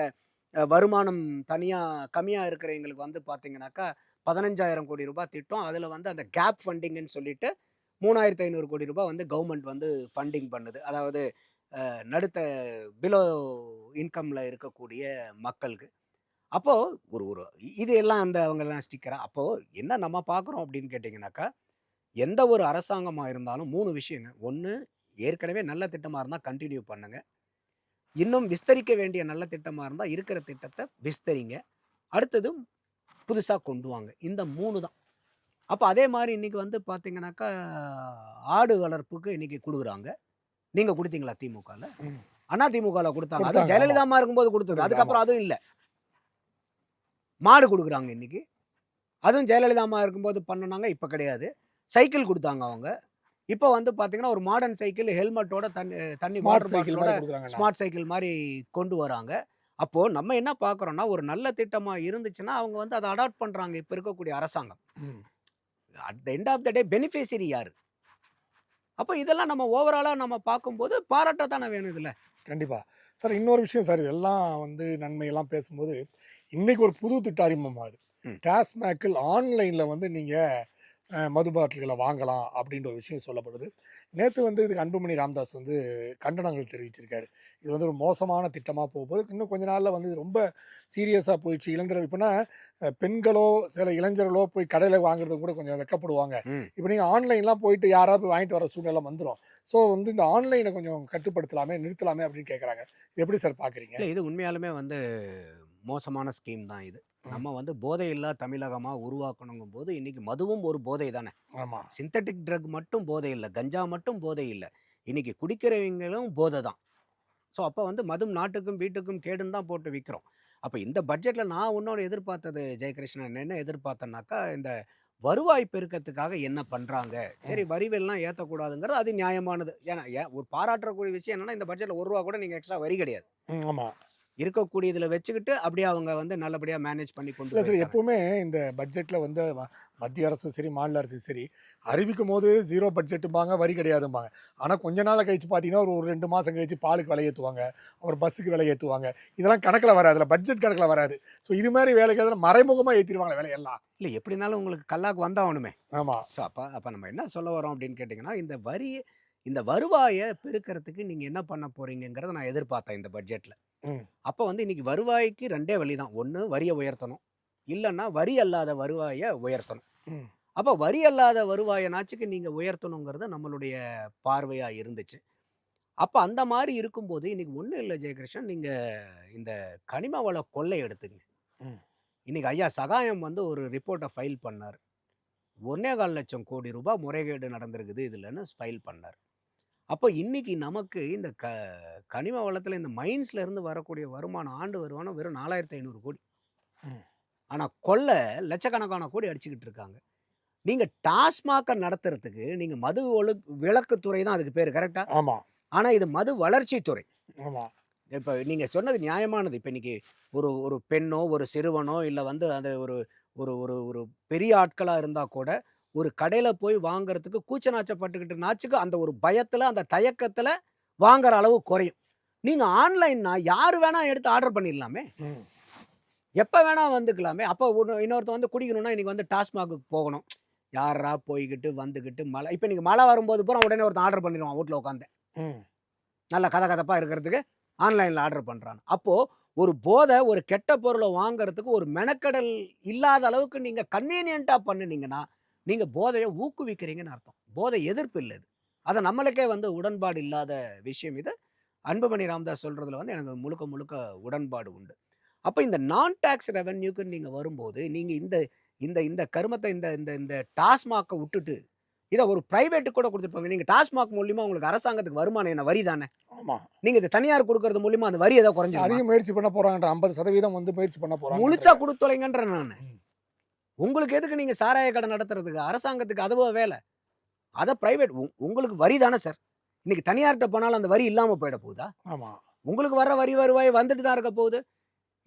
வருமானம் கம்மியாக இருக்கிறவங்களுக்கு வந்து பார்த்தீங்கன்னாக்கா 15,000 கோடி ரூபாய் திட்டம். அதில் வந்து அந்த கேப் ஃபண்டிங்னு சொல்லிட்டு 3,500 கோடி ரூபாய் வந்து கவர்மெண்ட் வந்து ஃபண்டிங் பண்ணுது. அதாவது நடுத்த பிலோ இன்கமில் இருக்கக்கூடிய மக்களுக்கு. அப்போது ஒரு இது எல்லாம் அந்த அவங்கெல்லாம் ஸ்டிக்கராக. அப்போது என்ன நம்ம பார்க்குறோம் அப்படின்னு கேட்டிங்கனாக்கா, எந்த ஒரு அரசாங்கமாக இருந்தாலும் 3 விஷயங்க. ஒன்று, ஏற்கனவே நல்ல திட்டமாக இருந்தால் கண்டினியூ பண்ணுங்க. இன்னும் விஸ்தரிக்க வேண்டிய நல்ல திட்டமாக இருந்தால் இருக்கிற திட்டத்தை விஸ்தரிங்க. அடுத்தது புதுசாக கொண்டு வாங்க. இந்த 3 தான். அப்போ அதே மாதிரி இன்றைக்கி வந்து பார்த்தீங்கன்னாக்கா ஆடு வளர்ப்புக்கு இன்றைக்கி கொடுக்குறாங்க. நீங்கள் கொடுத்தீங்களா திமுகவில்? அதிமுகவில் கொடுத்தாங்க. அதுவும் ஜெயலலிதா அம்மா இருக்கும்போது கொடுத்தது. அதுக்கப்புறம் அதுவும் இல்லை. மாடு கொடுக்குறாங்க இன்றைக்கி. அதுவும் ஜெயலலிதா அம்மா இருக்கும்போது பண்ணினாங்க, இப்போ கிடையாது. சைக்கிள் கொடுத்தாங்க அவங்க. இப்போ வந்து பார்த்தீங்கன்னா ஒரு மாடர்ன் சைக்கிள் ஹெல்மெட்டோட தண்ணி வாட்டர் பாட்டிலோட ஸ்மார்ட் சைக்கிள் மாதிரி கொண்டு வராங்க. அப்போது நம்ம என்ன பார்க்குறோன்னா, ஒரு நல்ல திட்டமாக இருந்துச்சுன்னா அவங்க வந்து அதை அடாப்ட் பண்ணுறாங்க இப்போ இருக்கக்கூடிய அரசாங்கம். At the end of the day beneficiary யார்? அப்போ இதெல்லாம் நம்ம ஓவராலாக நம்ம பார்க்கும்போது பாராட்ட தானே வேணும் இதில். கண்டிப்பாக சார். இன்னொரு விஷயம் சார், இதெல்லாம் வந்து நன்மையெல்லாம் பேசும்போது இன்றைக்கி ஒரு புது திட்டம் அறிமுகமாகுது. டாஸ்மாகில் ஆன்லைனில் வந்து நீங்கள் மது பாட்டில்களை வாங்கலாம் அப்படின்ற ஒரு விஷயம் சொல்லப்படுது. நேற்று வந்து இதுக்கு அன்புமணி ராமதாஸ் வந்து கண்டனங்கள் தெரிவிச்சிருக்காரு. இது வந்து ஒரு மோசமான திட்டமாக போகும்போது இன்னும் கொஞ்ச நாளில் வந்து ரொம்ப சீரியஸாக போயிடுச்சு. இளைஞர்கள் இப்போனா பெண்களோ சில இளைஞர்களோ போய் கடையில் வாங்குறது கூட கொஞ்சம் வெக்கப்படுவாங்க. இப்போ நீங்கள் ஆன்லைன்லாம் போயிட்டு யாராவது போய் வாங்கிட்டு வர சூழ்நிலை வந்துடும். ஸோ வந்து இந்த ஆன்லைனை கொஞ்சம் கட்டுப்படுத்தலாமே, நிறுத்தலாமே அப்படின்னு கேட்குறாங்க. எப்படி சார் பார்க்குறீங்க? இல்லை, இது உண்மையாலுமே வந்து மோசமான ஸ்கீம் தான் இது. நம்ம வந்து போதையில்லா தமிழகமாக உருவாக்கணுங்கும் போது இன்னைக்கு மதுவும் ஒரு போதை தானே. ஆமாம். சிந்தட்டிக் ட்ரக் மட்டும் போதை இல்லை, கஞ்சா மட்டும் போதை இல்லை, இன்னைக்கு குடிக்கிறவங்களும் போதை தான். ஸோ அப்போ வந்து மதும் நாட்டுக்கும் வீட்டுக்கும் கேடுன்னு தான் போட்டு விற்கிறோம். அப்போ இந்த பட்ஜெட்டில் நான் இன்னொன்று எதிர்பார்த்தது ஜெயகிருஷ்ணன், என்ன எதிர்பார்த்தேன்னாக்கா, இந்த வருவாய் பெருக்கத்துக்காக என்ன பண்ணுறாங்க. சரி, வரிவெல்லாம் ஏற்றக்கூடாதுங்கிறது அது நியாயமானது. ஏன்னா ஒரு பாராட்டக்கூடிய விஷயம் என்னன்னா, இந்த பட்ஜெட்டில் ₹1 கூட நீங்கள் எக்ஸ்ட்ரா வரி கிடையாது. ஆமாம். இருக்கக்கூடியதில் வச்சுக்கிட்டு அப்படியே அவங்க வந்து நல்லபடியாக மேனேஜ் பண்ணி கொண்டு இல்லை சார், எப்போவுமே இந்த பட்ஜெட்டில் வந்து மத்திய அரசும் சரி மாநில அரசும் சரி அறிவிக்கும் போது 0 பட்ஜெட்டும்பாங்க, வரி கிடையாதும்பாங்க. ஆனால் கொஞ்ச நாள் கழிச்சு பார்த்தீங்கன்னா ஒரு 2 மாதம் கழிச்சு பாலுக்கு விலை ஏற்றுவாங்க, ஒரு பஸ்ஸுக்கு விலை ஏற்றுவாங்க. இதெல்லாம் கணக்கில் வராது, அதில் பட்ஜெட் கணக்கில் வராது. ஸோ இது மாதிரி வேலைக்கு மறைமுகமாக ஏற்றிடுவாங்க விலையெல்லாம். இல்லை, எப்படினாலும் உங்களுக்கு கல்லாக்கு வந்தாகணுமே. ஆமாம். ஸோ அப்போ நம்ம என்ன சொல்ல வரோம் அப்படின்னு கேட்டிங்கன்னா, இந்த வருவாயை பெருக்கிறதுக்கு நீங்கள் என்ன பண்ண போகிறீங்கிறத நான் எதிர்பார்த்தேன் இந்த பட்ஜெட்டில். அப்போ வந்து இன்னைக்கு வருவாய்க்கு 2 வழி தான். ஒன்று, வரியை உயர்த்தணும், இல்லைன்னா வரி அல்லாத வருவாயை உயர்த்தணும். அப்போ வரி அல்லாத வருவாயனாச்சுக்கு நீங்கள் உயர்த்தணுங்கிறது நம்மளுடைய பார்வையாக இருந்துச்சு. அப்போ அந்த மாதிரி இருக்கும்போது இன்னைக்கு ஒன்றும் இல்லை ஜெயகிருஷ்ணன், நீங்கள் இந்த கனிம வள கொள்ளை எடுத்துங்க. இன்னைக்கு ஐயா சகாயம் வந்து ஒரு ரிப்போர்ட்டை ஃபைல் பண்ணார். 1.25 லட்சம் கோடி ரூபாய் முறைகேடு நடந்திருக்குது இதுலன்னு ஃபைல் பண்ணார். அப்போ இன்னைக்கு நமக்கு இந்த கனிம வளத்தில் இந்த மைன்ஸ்ல இருந்து வரக்கூடிய வருமானம், ஆண்டு வருமானம் வெறும் 4,500 கோடி. ஆனால் கொள்ளை லட்சக்கணக்கான கோடி அடிச்சுக்கிட்டு இருக்காங்க. நீங்கள் டாஸ்மாக நடத்துறதுக்கு நீங்கள் மது விலக்குத்துறை தான் அதுக்கு பேர், கரெக்டா? ஆமாம். ஆனால் இது மது வளர்ச்சித்துறை. ஆமாம். இப்போ நீங்கள் சொன்னது நியாயமானது. இப்போ இன்னைக்கு ஒரு பெண்ணோ ஒரு சிறுவனோ இல்லை வந்து அந்த ஒரு ஒரு ஒரு ஒரு பெரிய ஆட்களாக இருந்தால் கூட ஒரு கடையில் போய் வாங்குறதுக்கு கூச்சநாச்சப்பட்டுக்கிட்டு நாச்சுக்கு அந்த ஒரு பயத்தில் அந்த தயக்கத்தில் வாங்குற அளவு குறையும். நீங்கள் ஆன்லைன்னா யார் வேணால் எடுத்து ஆர்டர் பண்ணிடலாமே, எப்போ வேணால் வந்துக்கலாமே. அப்போ இன்னொருத்த வந்து குடிக்கணும்னா இன்றைக்கி வந்து டாஸ்மாக்கு போகணும். யாரா போய்கிட்டு வந்துக்கிட்டு மழை, இப்போ நீங்கள் மழை வரும்போது பூரா உடனே ஒருத்தன் ஆர்டர் பண்ணிடுவான் வீட்டில் உட்காந்து, நல்ல கதப்பாக இருக்கிறதுக்கு ஆன்லைனில் ஆர்டர் பண்ணுறாங்க. அப்போது ஒரு போதை, ஒரு கெட்ட பொருளை வாங்குறதுக்கு ஒரு மெனக்கடல் இல்லாத அளவுக்கு நீங்கள் கன்வீனியண்ட்டாக பண்ணினீங்கன்னா நீங்கள் போதையை ஊக்குவிக்கிறீங்கன்னு அர்த்தம். போதை எதிர்ப்பு இல்லை இது. அதை நம்மளுக்கே வந்து உடன்பாடு இல்லாத விஷயம் இது. அன்புமணி ராமதாஸ் சொல்கிறதுல வந்து எனக்கு முழுக்க உடன்பாடு உண்டு. அப்போ இந்த நான் டேக்ஸ் ரெவென்யூக்கு நீங்கள் வரும்போது நீங்கள் இந்த இந்த இந்த கருமத்தை இந்த இந்த இந்த டாஸ்மாக்கை விட்டுட்டு இதை ஒரு பிரைவேட்டு கூட கொடுத்துருப்பாங்க. நீங்கள் டாஸ்மாக் மூலியமா உங்களுக்கு அரசாங்கத்துக்கு வருமானம் என்ன? வரி தானே. ஆமாம். நீங்கள் இது தனியார் கொடுக்கறது மூலியமா அந்த வரி ஏதோ குறைஞ்சிருமா? அதிகம் முயற்சி பண்ண போகிறாங்கன்ற 50% வந்து முயற்சி பண்ண போகிறாங்க. முழுச்சா கொடுத்துலைங்கன்ற நான். உங்களுக்கு எதுக்கு நீங்கள் சாராய கடை நடத்துறதுக்கு? அரசாங்கத்துக்கு அதுவோ வேலை. அதை பிரைவேட் உங்களுக்கு வரி தானே சார். இன்னைக்கு தனியார்கிட்ட போனாலும் அந்த வரி இல்லாமல் போயிட போகுதா? ஆமாம். உங்களுக்கு வர வரி வருவாய் வந்துட்டு தான் இருக்க போகுது.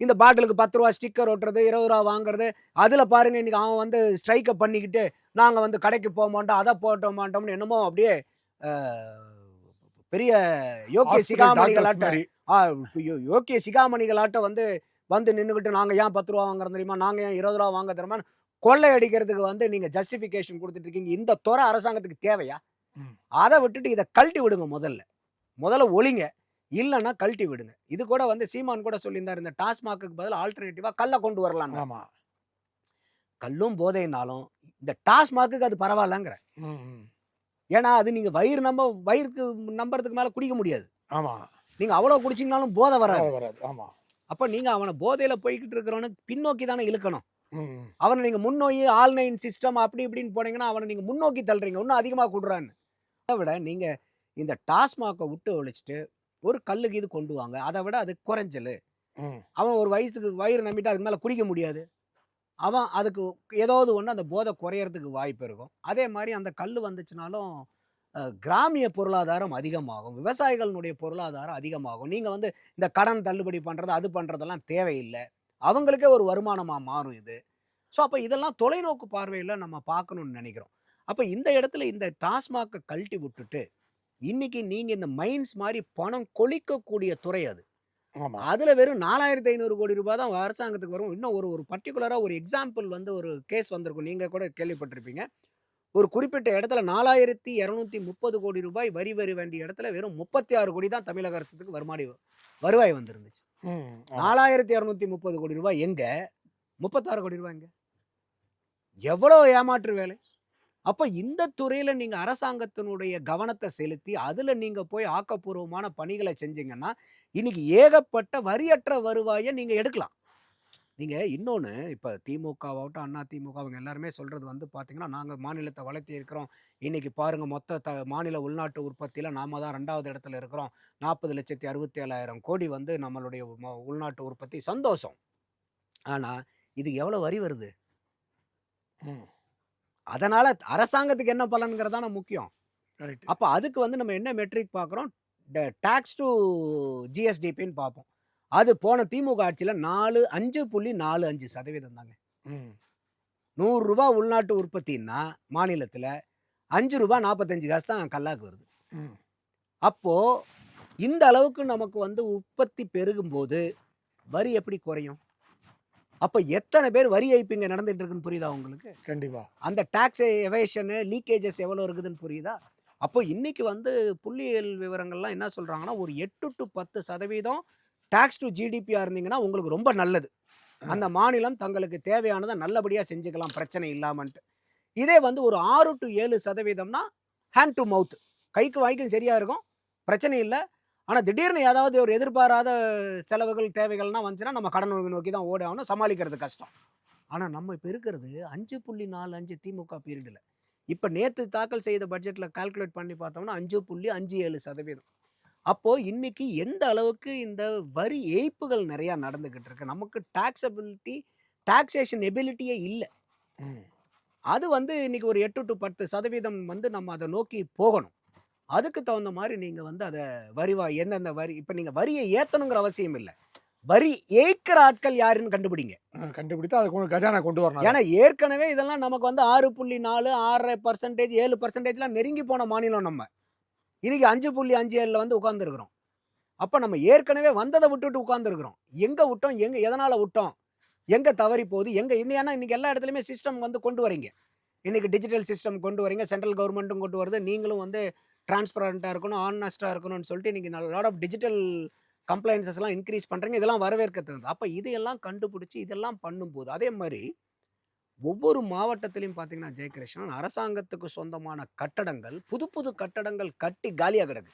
இந்த பாட்டிலுக்கு 10 ரூபா ஸ்டிக்கர் ஒட்டுறது, 20 ரூபா வாங்குறது, அதில் பாருங்க இன்னைக்கு அவன் வந்து ஸ்ட்ரைக்கை பண்ணிக்கிட்டு நாங்கள் வந்து கடைக்கு போக மாட்டோம், அதை போட்ட மாட்டோம்னு என்னமோ அப்படியே பெரிய யோக்கிய சிகாமணிகளாட்ட யோக்கிய சிகாமணிகளாட்ட வந்து நின்றுக்கிட்டு நாங்கள் ஏன் 10 ரூபா வாங்குறோம் தெரியுமா, நாங்கள் ஏன் 20 ரூபா வாங்க தெரியுமான்னு கொள்ளை அடிக்கிறதுக்கு வந்து நீங்கள் ஜஸ்டிஃபிகேஷன் கொடுத்துட்டு இருக்கீங்க. இந்த துறை அரசாங்கத்துக்கு தேவையா? அதை விட்டுட்டு இதை கழட்டி விடுங்க. முதல்ல ஒளிங்க, இல்லைன்னா கழட்டி விடுங்க. இது கூட வந்து சீமான் கூட சொல்லியிருந்தார், இந்த டாஸ்மாக்கு பதில் ஆல்டர்னேட்டிவா கல்லை கொண்டு வரலாம். ஆமாம். கல்லும் போதைனாலும் இந்த டாஸ்மாக்கு அது பரவாயில்லங்கிற. ஏன்னா அது நீங்க வயிறுக்கு நம்புறதுக்கு மேல குடிக்க முடியாது. ஆமா. நீங்க அவ்வளவு குடிச்சிங்கனாலும் போதை வராது. ஆமா. அப்ப நீங்க அவனை போதையில போய்கிட்டு இருக்கிறவனு பின்னோக்கி தானே இழுக்கணும். அவனை நீங்க முன்னோக்கி ஆன்லைன் சிஸ்டம் அப்படி இப்படின்னு போனீங்கன்னா அவனை நீங்க முன்னோக்கி தள்ளுறீங்க, இன்னும் அதிகமா கூடுறான்னு. அதை விட நீங்க இந்த டாஸ்மாக்கை விட்டு ஒழிச்சிட்டு ஒரு கல்லுக்கு இது கொண்டு வாங்க. அதை விட அது குறைஞ்சலு. அவன் ஒரு வயசுக்கு வயிறு நம்பிட்டு அதுக்கு மேல குடிக்க முடியாது. அவன் அதுக்கு ஏதாவது ஒன்று அந்த போதை குறையறதுக்கு வாய்ப்பு இருக்கும். அதே மாதிரி அந்த கல் வந்துச்சுனாலும் கிராமிய பொருளாதாரம் அதிகமாகும், விவசாயிகளுடைய பொருளாதாரம் அதிகமாகும். நீங்கள் வந்து இந்த கடன் தள்ளுபடி பண்ணுறது அது பண்ணுறதெல்லாம் தேவையில்லை, அவங்களுக்கே ஒரு வருமானமாக மாறும் இது. ஸோ அப்போ இதெல்லாம் தொலைநோக்கு பார்வையில் நம்ம பார்க்கணும்னு நினைக்கிறோம். அப்போ இந்த இடத்துல இந்த டாஸ்மாக்கை கழட்டி விட்டுட்டு இன்னைக்கு நீங்கள் இந்த மைன்ஸ் மாதிரி பணம் கொளிக்கக்கூடிய துறை அது. அதுல வெறும் 4500 கோடி ரூபாய் தான் அரசாங்கத்துக்கு வரும். இன்னும் ஒரு பர்டிகுலரா ஒரு எக்ஸாம்பிள் வந்து ஒரு கேஸ் வந்திருக்கும், நீங்க கூட கேள்விப்பட்டிருப்பீங்க. ஒரு குறிப்பிட்ட இடத்துல 4230 கோடி ரூபாய் வரி வேண்டிய இடத்துல வெறும் 36 கோடி தான் தமிழக அரசுக்கு வருவாய் வந்திருந்துச்சு. 4230 கோடி ரூபாய் எங்க, 36 கோடி ரூபாய் எங்க? எவ்வளவு ஏமாற்று வேலை! அப்ப இந்த துறையில நீங்க அரசாங்கத்தினுடைய கவனத்தை செலுத்தி அதுல நீங்க போய் ஆக்கப்பூர்வமான பணிகளை செஞ்சீங்கன்னா இன்னைக்கு ஏகப்பட்ட வரியற்ற வருவாயை நீங்க எடுக்கலாம். நீங்க இன்னொன்னு, இப்ப திமுகவாகட்டும் அண்ணா திமுக அவங்க எல்லாருமே சொல்றது வந்து பாத்தீங்கன்னா, நாங்க மாநிலத்தை வளர்த்தி இருக்கிறோம், இன்னைக்கு பாருங்க மொத்த மாநில உள்நாட்டு உற்பத்தியில நாம தான் 2வது இடத்துல இருக்கிறோம், 40,67,000 கோடி வந்து நம்மளுடைய உள்நாட்டு உற்பத்தி, சந்தோஷம். ஆனா இது எவ்வளவு வரி வருது? அதனால அரசாங்கத்துக்கு என்ன பலன்கிறதான முக்கியம். அப்ப அதுக்கு வந்து நம்ம என்ன மெட்ரிக் பார்க்குறோம், டாக்ஸ் டு ஜிஎஸ்டிபின்னு பார்ப்போம். அது போன திமுக ஆட்சியில் 5.45% தாங்க. 100 ரூபா உள்நாட்டு உற்பத்தின்னா மாநிலத்தில் 5 ரூபா 45 காசு தான் கல்லாக்கு வருது. அப்போ இந்த அளவுக்கு நமக்கு வந்து உற்பத்தி பெருகும்போது வரி எப்படி குறையும்? அப்போ எத்தனை பேர் வரி ஏய்ப்பு இங்கே நடந்துட்டு இருக்குன்னு புரியுதா உங்களுக்கு? கண்டிப்பா. அந்த டாக்ஸ் எவேஷனு லீக்கேஜஸ் எவ்வளோ இருக்குதுன்னு புரியுதா? அப்போ இன்னைக்கு வந்து புள்ளியியல் விவரங்கள்லாம் என்ன சொல்றாங்கன்னா, ஒரு 8 to 10% டாக்ஸ் டு ஜிடிபியா இருந்தீங்கன்னா உங்களுக்கு ரொம்ப நல்லது. அந்த மாநிலம் தங்களுக்கு தேவையானதை நல்லபடியாக செஞ்சுக்கலாம் பிரச்சனை இல்லாமன்ட்டு. இதே வந்து ஒரு 6 to 7% ஹேண்ட் டு மவுத், கைக்கு வாய்க்கும் சரியா இருக்கும், பிரச்சனை இல்லை. ஆனால் திடீர்னு ஏதாவது ஒரு எதிர்பாராத செலவுகள் தேவைகள்லாம் வந்துச்சுன்னா நம்ம கடன் நோக்கி தான் ஓட ஆகணும், சமாளிக்கிறது கஷ்டம். ஆனால் நம்ம இப்போ இருக்கிறது 5.45 திமுக பீரியடில். இப்போ நேற்று தாக்கல் செய்த பட்ஜெட்டில் கால்குலேட் பண்ணி பார்த்தோம்னா 5.57%. அப்போது இன்னைக்கு எந்த அளவுக்கு இந்த வரி ஏய்ப்புகள் நிறையா நடந்துக்கிட்டு இருக்கு. நமக்கு டாக்ஸேஷன் எபிலிட்டியே இல்லை. அது வந்து இன்னைக்கு ஒரு 8 to 10% வந்து நம்ம அதை நோக்கி போகணும். அதுக்கு தகுந்த மாதிரி நீங்கள் வந்து அதை எந்தெந்த வரி, இப்போ நீங்கள் வரியை ஏற்றணுங்கிற அவசியம் இல்லை, வரி ஏய்க்கிற ஆட்கள் யாருன்னு கண்டுபிடிங்க. கண்டுபிடித்து அதை கஜானா கொண்டு வரணும். ஏன்னா ஏற்கனவே இதெல்லாம் நமக்கு வந்து 6.4, 6%, 7%லாம் நெருங்கி போன மாநிலம் நம்ம. இன்னைக்கு 5.57 வந்து உட்கார்ந்துருக்கிறோம். அப்போ நம்ம ஏற்கனவே வந்ததை விட்டுட்டு உட்கார்ந்துருக்கிறோம். எங்கே விட்டோம், எதனால் விட்டோம், எங்கே தவறி போகுது, ஏன்னா இன்னைக்கு எல்லா இடத்துலையுமே சிஸ்டம் வந்து கொண்டு வரீங்க. இன்னைக்கு டிஜிட்டல் சிஸ்டம் கொண்டு வரீங்க, சென்ட்ரல் கவர்மெண்ட்டும் கொண்டு வருது, நீங்களும் வந்து டிரான்ஸ்பரண்ட்டாக இருக்கணும், ஆனஸ்ட்டாக இருக்கணும்னு சொல்லிட்டு இன்றைக்கி லாட் ஆஃப் டிஜிட்டல் கம்ப்ளைன்சஸ்லாம் இன்க்ரீஸ் பண்ணுறீங்க. இதெல்லாம் வரவேற்கிறது. அப்போ இதையெல்லாம் கண்டுபிடிச்சி இதெல்லாம் பண்ணும்போது அதே மாதிரி ஒவ்வொரு மாவட்டத்திலையும் பார்த்தீங்கன்னா ஜெயகிருஷ்ணன், அரசாங்கத்துக்கு சொந்தமான கட்டடங்கள், புது கட்டடங்கள் கட்டி காலியாக கிடக்கு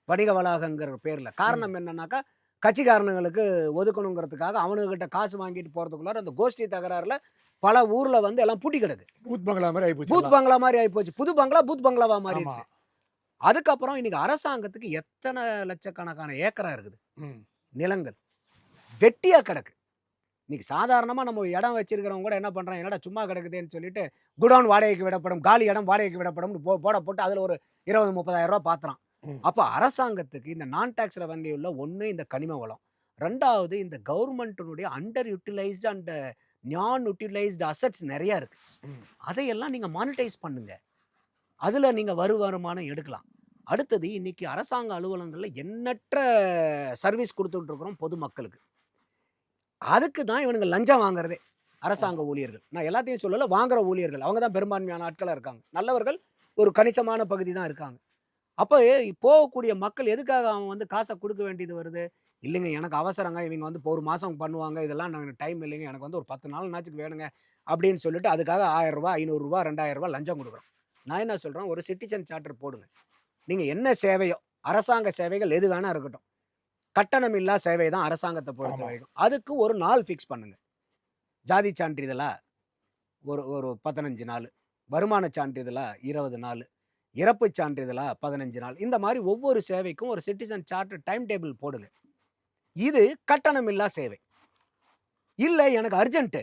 வணிக வளாகங்கிற பேரில். காரணம் என்னன்னாக்கா, கட்சிக்காரனுங்களுக்கு ஒதுக்கணுங்கிறதுக்காக அவனுக்கிட்ட காசு வாங்கிட்டு போகிறதுக்குள்ளார அந்த கோஷ்டி தகராறில் பல ஊர்ல வந்து எல்லாம் பூட்டி கிடக்கு. பூத் பங்களா மாதிரி ஆயிப்போச்சு பூத் எல்லாம். பங்களா மாதிரி ஆயிப்போச்சு. புது பங்களா பூத் பங்களாவா ஆமா. மாறிடுச்சு. அதுக்கப்புறம் இன்னைக்கு அரசாங்கத்துக்கு எத்தனை லட்சக்கணக்கான ஏக்கரா இருக்குது ம். நிலங்கள் வெட்டியா கிடக்கு. இன்னைக்கு சாதாரணமா நம்ம ஒரு இடம் வச்சிருக்கிறவங்க கூட என்ன பண்றாங்க, என்னடா சும்மா கிடக்குதுன்னு சொல்லிட்டு குடோன் வாடகைக்கு விடப்படும், காலி இடம் வாடகைக்கு விடப்படும் போட போட்டு அதுல ஒரு 20-30,000 ரூபாய் பாத்துறான். ம். அப்ப அரசாங்கத்துக்கு இந்த நான் டாக்ஸ் ரெவன்யூல ஒண்ணு இந்த கனிம வளம், ரெண்டாவது இந்த கவர்மெண்ட்டினுடைய அண்டர் யூட்டிலைஸ்டு அண்ட் நான் யூட்டிலைஸ்டு அசட்ஸ் நிறைய இருக்கு. ம். அதையெல்லாம் நீங்க மானிட்டைஸ் பண்ணுங்க. அதுல நீங்க வருமானம் எடுக்கலாம். அடுத்தது இன்னைக்கு அரசாங்க அலுவலகங்கள்ல எண்ணற்ற சர்வீஸ் கொடுத்துட்டு இருக்கிறோம் பொதுமக்களுக்கு. அதுக்கு தான் இவனுங்க லஞ்சம் வாங்குறதே அரசாங்க ஊழியர்கள். நான் எல்லாத்தையும் சொல்லல, வாங்குற ஊழியர்கள் அவங்க தான் பெரும்பான்மையான ஆட்களா இருக்காங்க. நல்லவர்கள் ஒரு கணிசமான பகுதி தான் இருக்காங்க. அப்போ போகக்கூடிய மக்கள் எதுக்காக அவன் வந்து காசை கொடுக்க வேண்டியது வருது? இல்லைங்க எனக்கு அவசரங்க, இவங்க வந்து இப்போ ஒரு மாதம் பண்ணுவாங்க, இதெல்லாம் எனக்கு டைம் இல்லைங்க, எனக்கு வந்து ஒரு 10 நாள் நாச்சுக்கு வேணுங்க அப்படின்னு சொல்லிட்டு அதுக்காக 1000 ரூபா 500 ரூபா 2000 ரூபா லஞ்சம் கொடுக்குறோம். நான் என்ன சொல்கிறேன், ஒரு சிட்டிசன் சார்ட்டர் போடுங்க. நீங்கள் என்ன சேவையோ, அரசாங்க சேவைகள் எது வேணா இருக்கட்டும், கட்டணம் இல்லா சேவை தான் அரசாங்கத்தை பொறுத்த வரைக்கும். அதுக்கு ஒரு நாள் ஃபிக்ஸ் பண்ணுங்க. ஜாதி சான்றிதழா ஒரு 15 நாள், வருமான சான்றிதழா 20 நாள், இறப்பு சான்றிதழா 15 நாள், இந்த மாதிரி ஒவ்வொரு சேவைக்கும் ஒரு சிட்டிசன் சார்ட்டர் டைம் டேபிள் போடுங்க. இது கட்டணம் இல்லா சேவை. இல்லை எனக்கு அர்ஜென்ட்டு,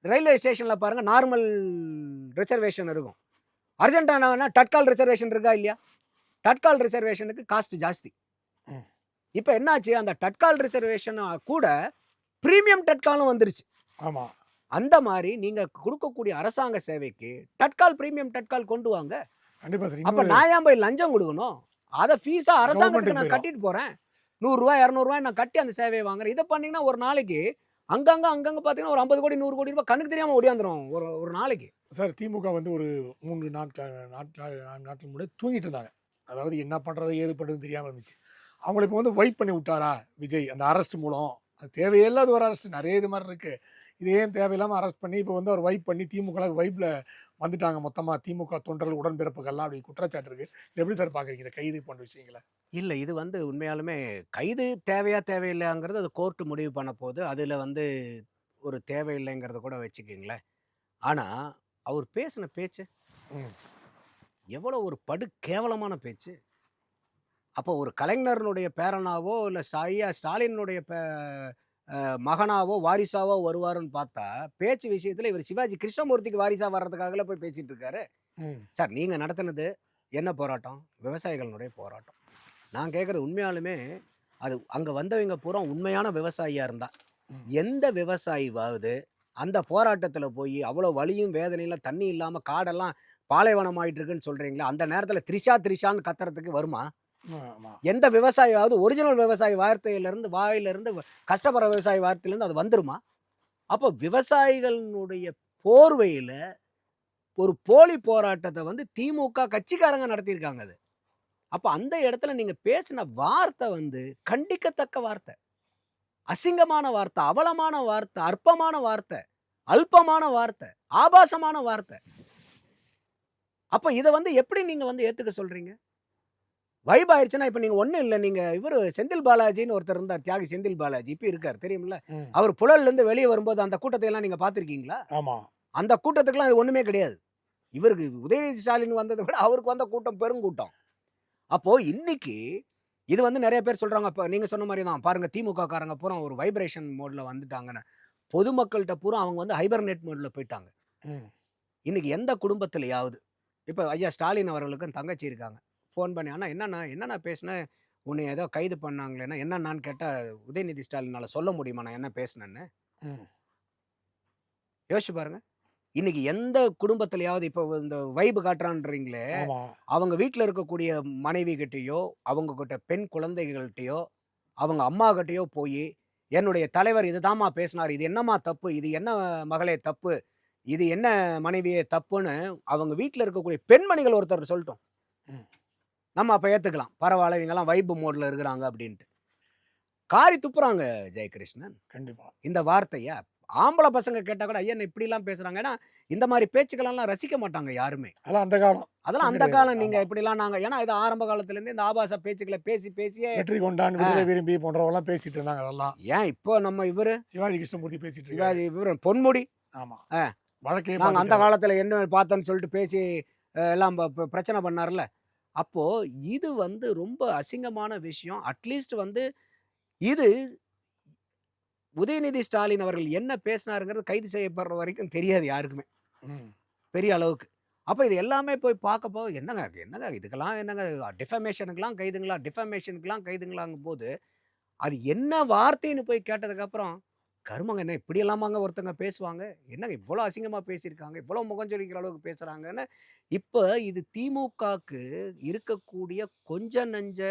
ரயில்வே ஸ்டேஷனில் பாருங்க நார்மல் ரிசர்வேஷன் இருக்கும். அர்ஜென்ட்டான தட்கால் ரிசர்வேஷன் இருக்கா இல்லையா? தட்கால் ரிசர்வேஷனுக்கு காஸ்ட் ஜாஸ்தி. இப்போ என்னாச்சு, அந்த தட்கால் ரிசர்வேஷன் கூட பிரீமியம் தட்காலும் வந்துருச்சு. ஆமா. அந்த மாதிரி நீங்க கொடுக்கக்கூடிய அரசாங்க சேவைக்கு தட்கால் பிரீமியம் தட்கால் கொண்டு வாங்க. கண்டிப்பா சார். அப்ப நான் ஏன் போய் லஞ்சம் கொடுக்கணும்? அதை ஃபீஸா அரசாங்கத்துக்கு நான் கட்டிட்டு போறேன். 100 ரூபாய் 200 ரூபாய் நான் கட்டி அந்த சேவையை வாங்குறேன். இதை பண்ணீங்கன்னா ஒரு நாளைக்கு அங்கங்க பாத்தீங்கன்னா ஒரு 50 கோடி 100 கோடி ரூபாய் கண்ணுக்கு தெரியாம ஓடியாந்துரும் ஒரு நாளைக்கு. சார் திமுக வந்து ஒரு 3 நாட்கள் முன்னாடி தூங்கிட்டு இருந்தாங்க. அதாவது என்ன பண்றது ஏது பண்றதுன்னு தெரியாம இருந்துச்சு. அவங்களை இப்போ வந்து வைப் பண்ணி விட்டாரா விஜய் அந்த அரெஸ்ட் மூலம்? அது தேவையில்லாத ஒரு அரெஸ்ட், நிறைய இது மாதிரி இருக்கு. இது ஏன் தேவையில்லாமல் அரெஸ்ட் பண்ணி இப்போ வந்து அவர் வைப் பண்ணி திமுக வைப்பில் வந்துட்டாங்க மொத்தமாக திமுக தொண்டர்கள் உடன்பிறப்புகள்லாம் அப்படி குற்றச்சாட்டு இருக்கு. இது எப்படி சார் பார்க்குறீங்க இந்த கைது போன்ற விஷயங்களை? இல்லை, இது வந்து உண்மையாலுமே கைது தேவையா தேவையில்லைங்கிறது அது கோர்ட்டு முடிவு பண்ண போது. அதில் வந்து ஒரு தேவையில்லைங்கிறத கூட வச்சுக்கிங்களேன். ஆனால் அவர் பேசின பேச்சு எவ்வளோ ஒரு படு கேவலமான பேச்சு. அப்போ ஒரு கலைஞரனுடைய பேரனாவோ இல்லை ஸ்டாலினுடைய மகனாவோ வாரிசாவோ வருவாருன்னு பார்த்தா, பேச்சு விஷயத்துல இவர் சிவாஜி கிருஷ்ணமூர்த்திக்கு வாரிசா வர்றதுக்காகல போய் பேசிட்டு இருக்காரு. சார், நீங்க நடத்தினது என்ன போராட்டம்? விவசாயிகளுடைய போராட்டம். நான் கேட்கறது உண்மையாலுமே அது அங்க வந்தவங்க பூரா உண்மையான விவசாயியா இருந்தா, எந்த விவசாயிவாவது அந்த போராட்டத்துல போய் அவ்வளோ வலியும் வேதனையில தண்ணி இல்லாம காடெல்லாம் பாலைவனம் ஆயிட்டு இருக்குன்னு சொல்றீங்களா, அந்த நேரத்துல திரிஷான்னு கத்துறதுக்கு வருமா? எந்த விவசாயியாவது ஒரிஜினல் விவசாயி வாயிலிருந்து கஷ்டப்படுற விவசாயி வார்த்தையிலிருந்து அது வந்துருமா? அப்போ விவசாயிகளுடைய போர்வையில ஒரு போலி போராட்டத்தை வந்து திமுக கட்சிக்காரங்க நடத்தியிருக்காங்க. அது அப்போ அந்த இடத்துல நீங்க பேசின வார்த்தை வந்து கண்டிக்கத்தக்க வார்த்தை, அசிங்கமான வார்த்தை, அவலமான வார்த்தை, அற்பமான வார்த்தை, அல்பமான வார்த்தை, ஆபாசமான வார்த்தை. அப்ப இதை வந்து எப்படி நீங்க வந்து ஏத்துக்க சொல்றீங்க? வைப் ஆயிடுச்சுன்னா இப்ப நீங்க ஒண்ணும் இல்லை. நீங்க இவர் செந்தில் பாலாஜின்னு ஒருத்தர் இருந்தார், தியாகி செந்தில் பாலாஜி, இப்ப இருக்காரு தெரியுமில்ல. அவர் புழல்ல இருந்து வெளியே வரும்போது அந்த கூட்டத்தை எல்லாம் நீங்க பாத்திருக்கீங்களா? ஆமா. அந்த கூட்டத்துக்குலாம் அது ஒண்ணுமே கிடையாது. இவருக்கு உதயநிதி ஸ்டாலின் வந்ததை விட அவருக்கு வந்த கூட்டம் பெருங்கூட்டம். அப்போ இன்னைக்கு இது வந்து நிறைய பேர் சொல்றாங்க, அப்ப நீங்க சொன்ன மாதிரி தான் பாருங்க, திமுக காரங்க பூரா ஒரு வைப்ரேஷன் மோட்ல வந்துட்டாங்கன்னு. பொதுமக்கள்கிட்ட பூரா அவங்க வந்து ஹைபர்நெட் மோட்ல போயிட்டாங்க. இன்னைக்கு எந்த குடும்பத்திலையாவது, இப்ப ஐயா ஸ்டாலின் அவர்களுக்கு தங்கச்சி இருக்காங்க, ஃபோன் பண்ணி அண்ணா என்னண்ணா பேசினேன், உன்னை ஏதோ கைது பண்ணாங்களேன்னா என்னன்னான்னு கேட்டால் உதயநிதி ஸ்டாலினால சொல்ல முடியுமா நான் என்ன பேசினேன்னு? யோசிச்சு பாருங்க. இன்னைக்கு எந்த குடும்பத்திலையாவது இப்போ இந்த வைப்பு காட்டுறான்றீங்களே, அவங்க வீட்டில் இருக்கக்கூடிய மனைவி கிட்டேயோ அவங்க கிட்ட பெண் குழந்தைகள்கிட்டயோ அவங்க அம்மா கிட்டேயோ போய் என்னுடைய தலைவர் இதுதாம்மா பேசினார், இது என்னம்மா தப்பு, இது என்ன மகளே தப்பு, இது என்ன மனைவியே தப்புன்னு அவங்க வீட்டில் இருக்கக்கூடிய பெண்மணிகள் ஒருத்தர் சொல்லட்டும், நம்ம அப்போ ஏற்றுக்கலாம், பரவாயில்ல இவங்கெல்லாம் வைப்பு மோடில் இருக்கிறாங்க அப்படின்ட்டு. காரி துப்புறாங்க ஜெயகிருஷ்ணன். கண்டிப்பா இந்த வார்த்தையை ஆம்பளை பசங்க கேட்டால் கூட ஐயா இப்படிலாம் பேசுகிறாங்க. ஏன்னா இந்த மாதிரி பேச்சுக்களெல்லாம் ரசிக்க மாட்டாங்க யாருமே. அதெல்லாம் அந்த காலம். நீங்கள் இப்படிலாம் நாங்கள், ஏன்னா இது ஆரம்ப காலத்துலேருந்து இந்த ஆபாச பேச்சுக்களை பேசியே வெற்றி கொண்டான் விடுதலை விரும்பி போன்றவங்களாம் பேசிட்டு இருந்தாங்க. அதெல்லாம் ஏன் இப்போ நம்ம இவர் சிவாஜி கிருஷ்ணமூர்த்தி பேசிட்டு சிவாஜி இவர் பொன்முடி ஆமா. ஆ. வழக்கே நாங்கள் அந்த பார்த்துட்டாரு. காலத்தில் என்ன பார்த்தோன்னு சொல்லிட்டு பேசி எல்லாம் பிரச்சனை பண்ணார்ல. அப்போ இது வந்து ரொம்ப அசிங்கமான விஷயம். அட்லீஸ்ட் வந்து இது உதயநிதி ஸ்டாலின் அவர்கள் என்ன பேசினாருங்கிறது கைது செய்யப்படுற வரைக்கும் தெரியாது யாருக்குமே ம். பெரிய அளவுக்கு. அப்போ இது எல்லாமே போய் பார்க்கப்போ என்னங்க என்னங்க இதுக்கெல்லாம் என்னங்க டிஃபமேஷனுக்கெல்லாம் கைதுங்களா, டிஃபமேஷனுக்கெல்லாம் கைதுங்களாங்கும் போது அது என்ன வார்த்தைன்னு போய் கேட்டதுக்கப்புறம் கருமங்க என்ன இப்படியெல்லாமாங்க ஒருத்தங்க பேசுவாங்க, என்னங்க இவ்வளோ அசிங்கமாக பேசியிருக்காங்க, இவ்வளோ முகஞ்சொலிக்கிற அளவுக்கு பேசுகிறாங்கன்னு. இப்போ இது திமுகக்கு இருக்கக்கூடிய கொஞ்ச நஞ்ச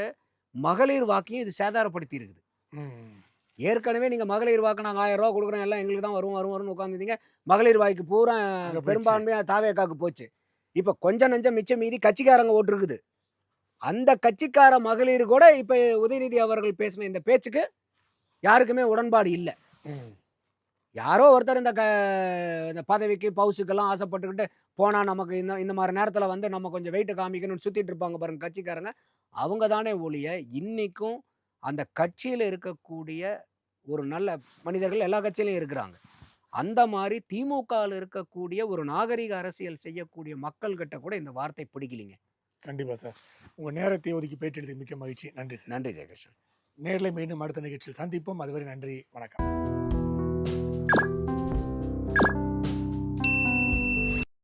மகளிர் வாக்கையும் இது சேதாரப்படுத்தி இருக்குது. ம். ஏற்கனவே நீங்கள் மகளிர் வாக்கு நாங்கள் 1000 ரூபா கொடுக்குறோம் எல்லாம் எங்களுக்கு தான் வரும்னு உட்காந்துருந்தீங்க. மகளிர் வாய்க்கு பூரா அங்க போயிடுச்சு. பெரும்பான்மையாக தாவேக்காக்கு போச்சு. இப்போ கொஞ்சம் நஞ்சம் மிச்சம் மீதி கட்சிக்காரங்க ஓட்டு இருக்குது. அந்த கட்சிக்கார மகளிர் கூட இப்போ உதயநிதி அவர்கள் பேசின இந்த பேச்சுக்கு யாருக்குமே உடன்பாடு இல்லை. ம். யாரோ ஒருத்தர் இந்த பதவிக்கு பவுசுக்கெல்லாம் ஆசைப்பட்டுக்கிட்டு போனால் நமக்கு இந்த மாதிரி நேரத்தில் வந்து நம்ம கொஞ்சம் வெயிட்டை காமிக்கணும்னு சுற்றிட்டு இருப்பாங்க பாருங்க கட்சிக்காரங்க. அவங்க தானே ஒழிய இன்னைக்கும் அந்த கட்சியில் இருக்கக்கூடிய ஒரு நல்ல மனிதர்கள் எல்லா கட்சியிலையும் இருக்கிறாங்க. அந்த மாதிரி திமுகவில் இருக்கக்கூடிய ஒரு நாகரிக அரசியல் செய்யக்கூடிய மக்கள்கிட்ட கூட இந்த வார்த்தை பிடிக்கலிங்க. கண்டிப்பா சார். உங்க நேரத்தை ஒதுக்கி பேட்டியெடுத்து மிக்க மகிழ்ச்சி. நன்றி சார். நன்றி ஜெயகிருஷ்ணன். நேர்ல மீண்டும் அடுத்த நிகழ்ச்சியில் சந்திப்போம். அதுவரை நன்றி, வணக்கம்.